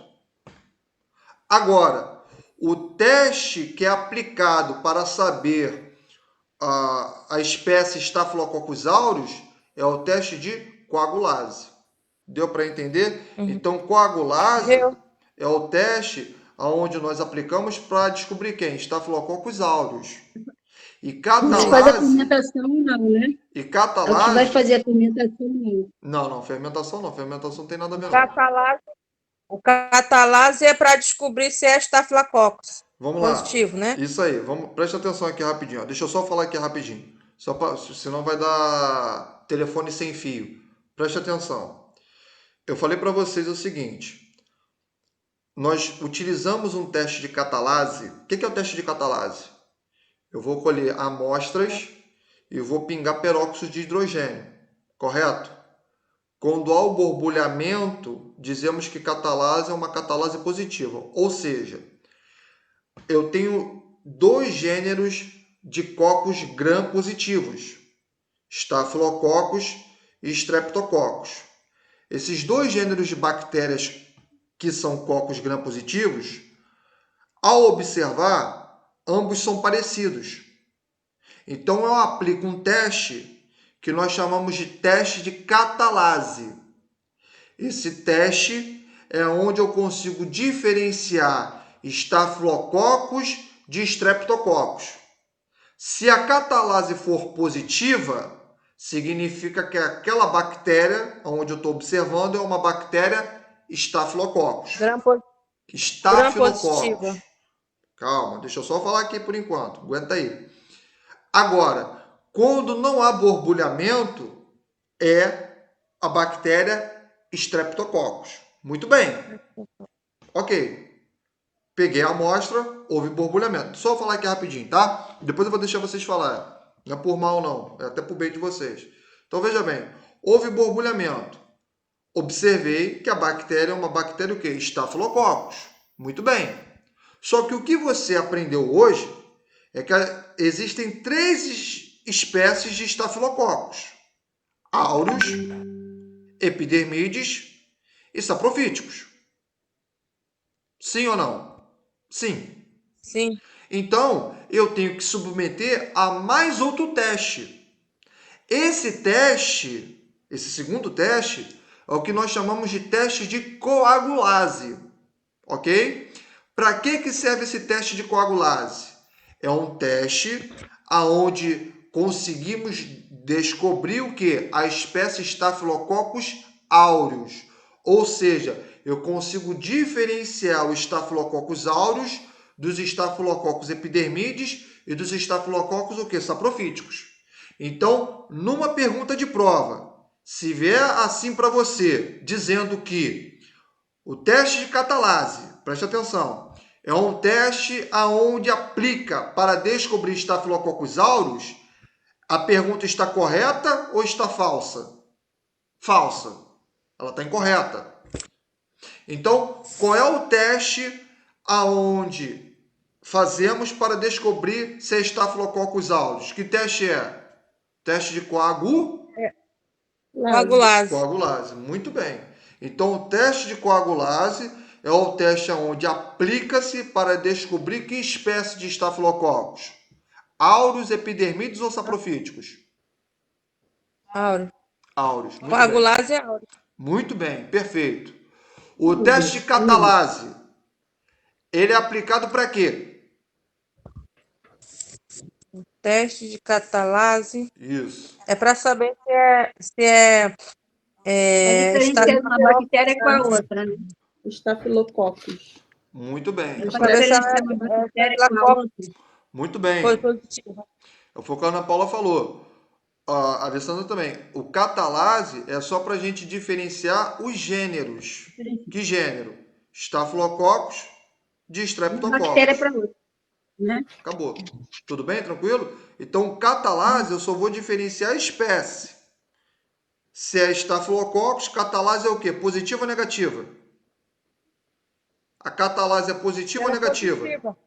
Agora, o teste que é aplicado para saber a espécie Staphylococcus aureus é o teste de coagulase. Deu para entender? Então, coagulase é o teste onde nós aplicamos para descobrir quem? Staphylococcus aureus. E Mas faz a catalase... fermentação, não, né? E É o que vai catalase... fazer a fermentação, não. Não, fermentação não. Fermentação não tem nada a ver, não. O catalase é para descobrir se é Staphylococcus Vamos lá. positivo, né? Isso aí. Presta atenção aqui rapidinho. Ó. Deixa eu só falar aqui rapidinho. Senão vai dar telefone sem fio. Presta atenção. Eu falei para vocês o seguinte. Nós utilizamos um teste de catalase. O que é o teste de catalase? Eu vou colher amostras e vou pingar peróxido de hidrogênio. Correto? Quando há o borbulhamento, dizemos que catalase é uma catalase positiva. Ou seja, eu tenho 2 gêneros de cocos gram-positivos, Staphylococcus e Streptococcus. Esses 2 gêneros de bactérias que são cocos gram-positivos, ao observar, ambos são parecidos. Então, eu aplico um teste que nós chamamos de teste de catalase. Esse teste é onde eu consigo diferenciar Staphylococcus de Streptococcus. Se a catalase for positiva, significa que aquela bactéria, onde eu estou observando, é uma bactéria Staphylococcus. Gram-positiva. Calma, deixa eu só falar aqui por enquanto. Aguenta aí. Agora, quando não há borbulhamento, é a bactéria Streptococcus. Muito bem. Ok. Peguei a amostra, houve borbulhamento. Só falar aqui rapidinho, tá? Depois eu vou deixar vocês falarem. Não é por mal, não. É até por bem de vocês. Então, veja bem. Houve borbulhamento. Observei que a bactéria é uma bactéria o quê? Staphylococcus. Muito bem. Só que o que você aprendeu hoje é que existem 3 espécies de Staphylococcus. Aureus, epidermides e saprofíticos. Sim ou não? Sim. Sim. Então, eu tenho que submeter a mais outro teste. Esse teste, esse segundo teste, é o que nós chamamos de teste de coagulase. Ok? Para que serve esse teste de coagulase? É um teste onde conseguimos descobrir o que? A espécie Staphylococcus aureus. Ou seja, eu consigo diferenciar o Staphylococcus aureus dos Staphylococcus epidermides e dos Staphylococcus o que? Saprofíticos. Então, numa pergunta de prova, se vier assim para você, dizendo que o teste de catalase, preste atenção, é um teste onde aplica para descobrir Staphylococcus aureus, a pergunta está correta ou está falsa? Falsa. Ela está incorreta. Então, qual é o teste aonde fazemos para descobrir se é Staphylococcus aureus? Que teste é? Teste de Coagulase. coagulase. Muito bem. Então, o teste de coagulase é o teste onde aplica-se para descobrir que espécie de Staphylococcus. Aureus, epidermides ou saprofíticos? Áureo. Áureos. Muito bem. Coagulase é áureos. Muito bem, perfeito. O teste de catalase, ele é aplicado para quê? Teste de catalase. Isso. É para saber se A diferença de uma Staphylococcus. bactéria com a outra, né? Estafilococos. Muito bem. É Para para ver se ela diferenciar uma bactéria com a Staphylococcus outra. Muito foi bem. positiva. É o que a Ana Paula falou. A Alessandra também. O catalase é só para a gente diferenciar os gêneros. Que gênero? Staphylococcus de Uma bactéria Streptococcus. para outra, né? Acabou. Tudo bem? Tranquilo? Então, catalase eu só vou diferenciar a espécie. Se é Staphylococcus, catalase é o quê? Positiva ou negativa? A catalase é positiva ou negativa?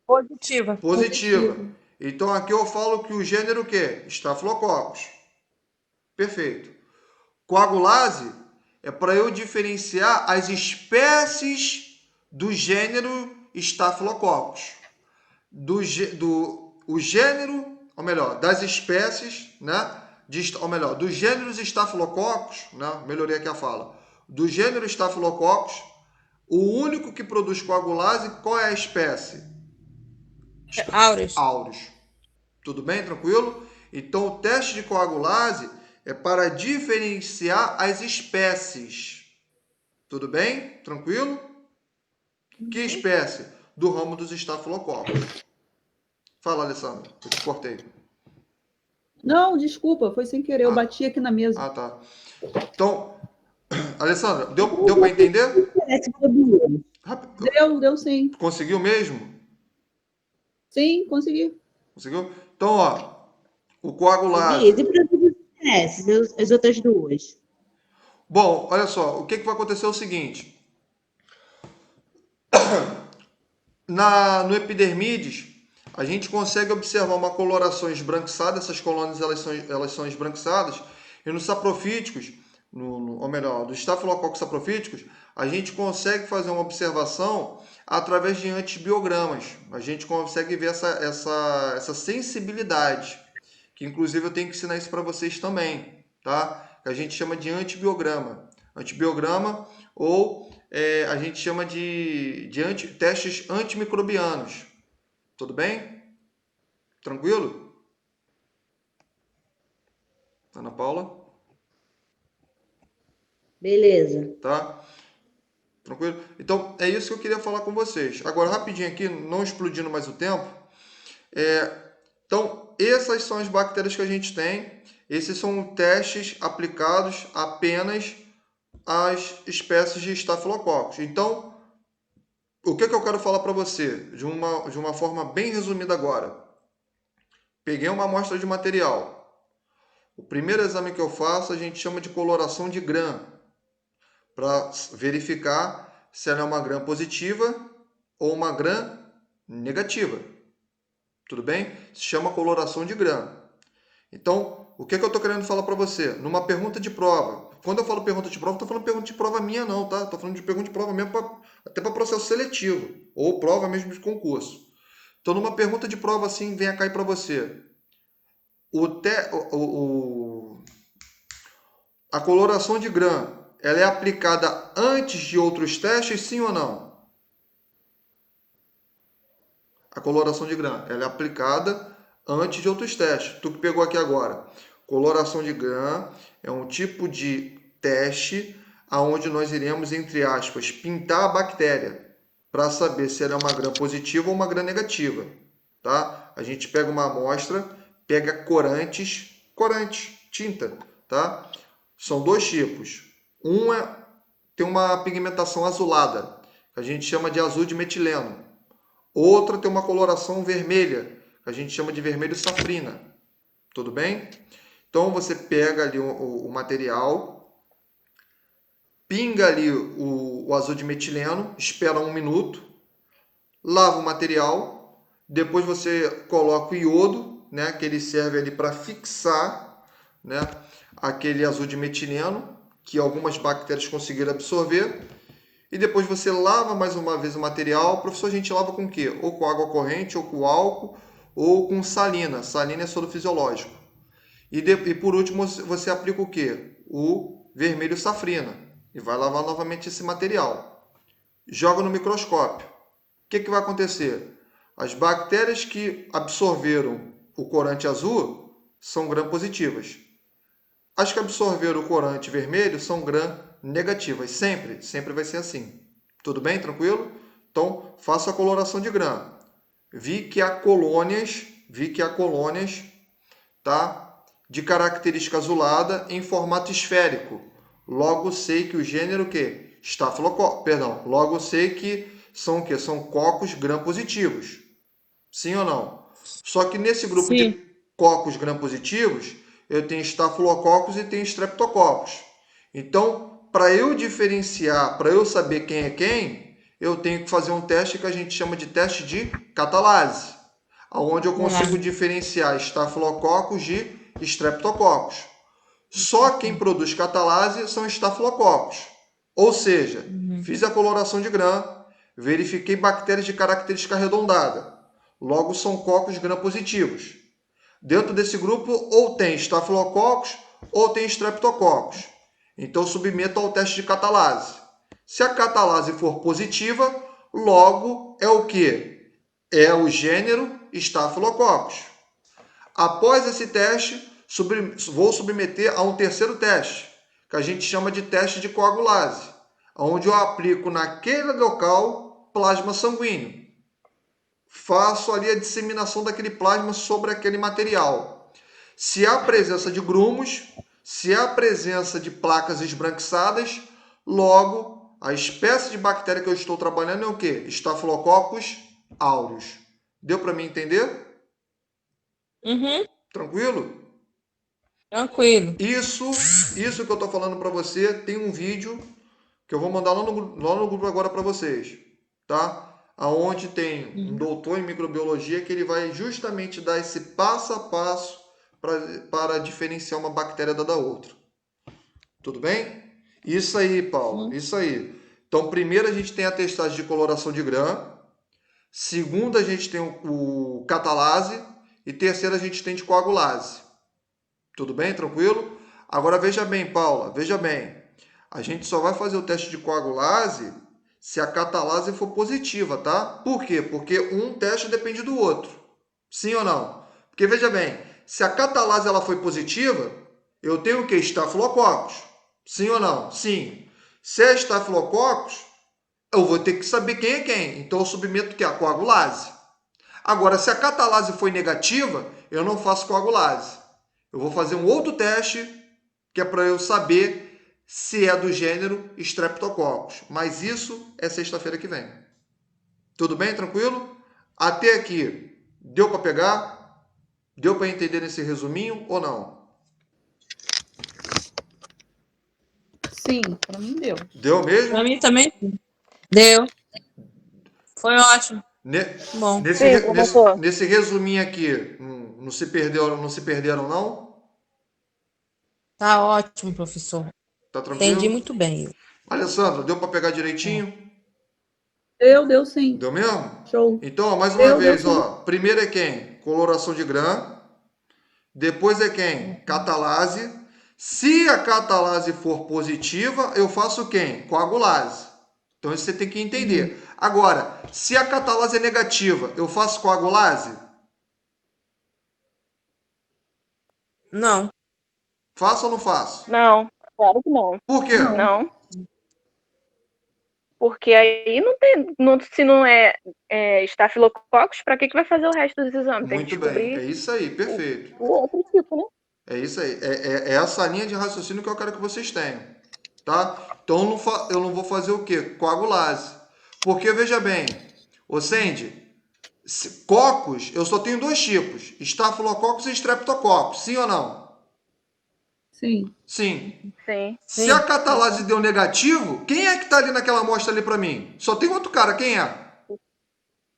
Positiva. Positiva. Então aqui eu falo que o gênero o quê? Staphylococcus. Perfeito. Coagulase é para eu diferenciar as espécies do gênero Staphylococcus. O gênero, ou melhor, das espécies, né? Dos gêneros Staphylococcus, né? Melhorei aqui a fala. Do gênero Staphylococcus, o único que produz coagulase, qual é a espécie? Áureos. Áureos. Tudo bem? Tranquilo? Então, o teste de coagulase é para diferenciar as espécies. Tudo bem? Tranquilo? Que espécie? Do ramo dos estafilococos. Fala, Alessandra. Eu te cortei. Não, desculpa, foi sem querer. Eu Ah. bati aqui na mesa. Ah, tá. Então, Alessandra, deu para entender? Parece globulina. Deu sim. Conseguiu mesmo? Sim, consegui. Conseguiu? Então, ó, o coagulase. E para as outras duas. Bom, olha só, o que vai acontecer é o seguinte. No epidermides, a gente consegue observar uma coloração esbranquiçada, essas colônias elas são esbranquiçadas, e nos saprofíticos, ou melhor, dos estafilococos saprofíticos, a gente consegue fazer uma observação através de antibiogramas. A gente consegue ver essa sensibilidade, que inclusive eu tenho que ensinar isso para vocês também, tá? Que a gente chama de antibiograma. Antibiograma ou a gente chama de testes antimicrobianos. Tudo bem? Tranquilo? Ana Paula? Beleza. Tá? Tranquilo? Então, é isso que eu queria falar com vocês. Agora, rapidinho aqui, não explodindo mais o tempo. Então, essas são as bactérias que a gente tem. Esses são testes aplicados apenas às espécies de estafilococos. Então, o que eu quero falar para você? De uma forma bem resumida agora. Peguei uma amostra de material. O primeiro exame que eu faço a gente chama de coloração de Gram, para verificar se ela é uma Gram positiva ou uma Gram negativa. Tudo bem? Se chama coloração de Gram. Então, o que eu estou querendo falar para você? Numa pergunta de prova. Quando eu falo pergunta de prova, não estou falando pergunta de prova minha não, tá? Estou falando de pergunta de prova mesmo, até para processo seletivo, ou prova mesmo de concurso. Então, numa pergunta de prova assim, venha cair para você. A coloração de Gram, ela é aplicada antes de outros testes, sim ou não? A coloração de Gram, ela é aplicada antes de outros testes. Tu que pegou aqui agora. Coloração de Gram é um tipo de teste aonde nós iremos, entre aspas, pintar a bactéria para saber se ela é uma Gram positiva ou uma Gram negativa. Tá? A gente pega uma amostra, pega corante, tinta, tá? São dois tipos. Tem uma pigmentação azulada, que a gente chama de azul de metileno. Outra tem uma coloração vermelha, que a gente chama de vermelho safrina. Tudo bem? Então você pega ali o material, pinga ali o azul de metileno, espera 1 minuto, lava o material, depois você coloca o iodo, né, que ele serve ali para fixar, né, aquele azul de metileno, que algumas bactérias conseguiram absorver, e depois você lava mais uma vez o material. Professor, a gente lava com o quê? Ou com água corrente, ou com álcool, ou com salina. Salina é soro fisiológico. E por último, você aplica o quê? O vermelho safrina. E vai lavar novamente esse material. Joga no microscópio. O que vai acontecer? As bactérias que absorveram o corante azul são gram-positivas. As que absorveram o corante vermelho são gram-negativas. Sempre vai ser assim. Tudo bem? Tranquilo? Então, faça a coloração de gram. Vi que há colônias, tá, de característica azulada em formato esférico. Logo sei que o gênero que logo sei que são o quê? São cocos gram-positivos. Sim ou não? Só que nesse grupo de Sim. cocos gram-positivos, eu tenho estafilococos e tenho streptococos. Então, para eu diferenciar, para eu saber quem é quem, eu tenho que fazer um teste que a gente chama de teste de catalase, onde eu consigo diferenciar estafilococos de streptococos. Só quem produz catalase são estafilococos. Ou seja, fiz a coloração de gram, verifiquei bactérias de característica arredondada. Logo, são cocos gram-positivos. Dentro desse grupo, ou tem estafilococos ou tem streptococos. Então, submeto ao teste de catalase. Se a catalase for positiva, logo é o quê? É o gênero Staphylococcus. Após esse teste, vou submeter a um terceiro teste, que a gente chama de teste de coagulase, onde eu aplico naquele local plasma sanguíneo. Faço ali a disseminação daquele plasma sobre aquele material. Se há presença de grumos, se há presença de placas esbranquiçadas, logo a espécie de bactéria que eu estou trabalhando é o quê? Staphylococcus aureus. Deu para mim entender? Uhum. Tranquilo? Tranquilo. Isso que eu estou falando para você, tem um vídeo que eu vou mandar lá no grupo agora para vocês, tá? Aonde tem um doutor em microbiologia que ele vai justamente dar esse passo a passo para diferenciar uma bactéria da outra. Tudo bem? Isso aí, Paulo. Isso aí. Então, primeiro a gente tem a testagem de coloração de gram. Segundo, a gente tem o catalase. E terceiro, a gente tem de coagulase. Tudo bem? Tranquilo? Agora, veja bem, Paula. Veja bem. A gente só vai fazer o teste de coagulase se a catalase for positiva, tá? Por quê? Porque um teste depende do outro. Sim ou não? Porque, veja bem, se a catalase ela foi positiva, eu tenho o quê? Staphylococcus. Sim ou não? Sim. Se é Staphylococcus, eu vou ter que saber quem é quem. Então, eu submeto o quê? A coagulase. Agora, se a catalase foi negativa, eu não faço coagulase. Eu vou fazer um outro teste, que é para eu saber se é do gênero Streptococcus. Mas isso é sexta-feira que vem. Tudo bem? Tranquilo? Até aqui, deu para pegar? Deu para entender nesse resuminho ou não? Sim, para mim deu. Deu mesmo? Para mim também deu. Foi ótimo. Bom. Nesse resuminho aqui, não se perderam não? Tá ótimo, professor. Tá tranquilo? Entendi muito bem. Alessandra, deu para pegar direitinho? Deu sim. Deu mesmo? Show. Então, ó, mais uma vez, Deu sim. ó. Primeiro é quem? Coloração de gram. Depois é quem? Catalase. Se a catalase for positiva, eu faço quem? Coagulase. Então, isso você tem que entender. Agora, se a catalase é negativa, eu faço coagulase? Não. Faço ou não faço? Não, claro que não. Por quê? Não. Porque aí não tem, se não é estafilococcus, para que vai fazer o resto dos exames? Tem que Muito bem. É descobrir isso aí, perfeito. o outro tipo, né? É isso aí. É essa linha de raciocínio que eu quero que vocês tenham. Tá? Então, eu não vou fazer o quê? Coagulase. Porque, veja bem, ô Sandy, cocos, eu só tenho dois tipos. Estafilococcus e streptococcus. Sim ou não? Sim. Sim. Sim. Se a catalase deu negativo, quem é que está ali naquela amostra ali para mim? Só tem outro cara. Quem é? É o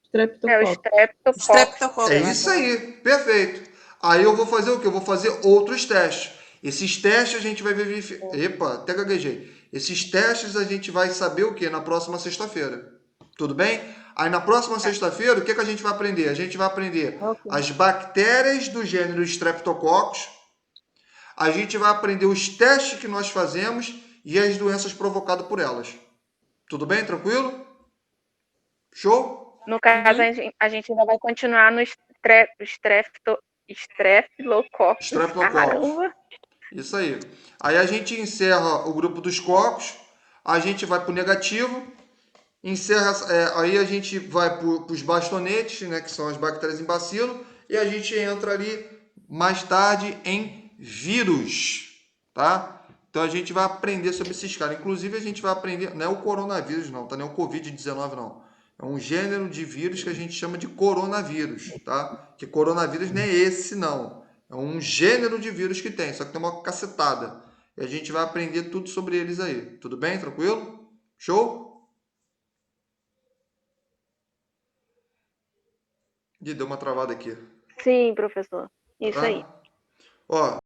Streptococcus. streptococcus. Streptococcus. É isso aí. Perfeito. Aí eu vou fazer o quê? Eu vou fazer outros testes. Esses testes a gente vai verificar. Epa, até gaguejei. Esses testes a gente vai saber o quê? Na próxima sexta-feira. Tudo bem? Aí na próxima sexta-feira, o que a gente vai aprender? A gente vai aprender as bactérias do gênero Streptococcus, a gente vai aprender os testes que nós fazemos e as doenças provocadas por elas. Tudo bem? Tranquilo? Show? No caso, a gente ainda vai continuar no Streptococcus. Streptococcus. Caramba! Isso aí. Aí a gente encerra o grupo dos cocos, a gente vai para o negativo, encerra, aí a gente vai para os bastonetes, né, que são as bactérias em bacilo, e a gente entra ali mais tarde em vírus, tá? Então a gente vai aprender sobre esses caras. Inclusive a gente vai aprender, não é o coronavírus não, tá? Não é o Covid-19 não. É um gênero de vírus que a gente chama de coronavírus, tá? Que coronavírus não é esse não. É um gênero de vírus que tem, só que tem uma cacetada. E a gente vai aprender tudo sobre eles aí. Tudo bem? Tranquilo? Show? Ih, deu uma travada aqui. Sim, professor. Isso Tá? aí. Ó,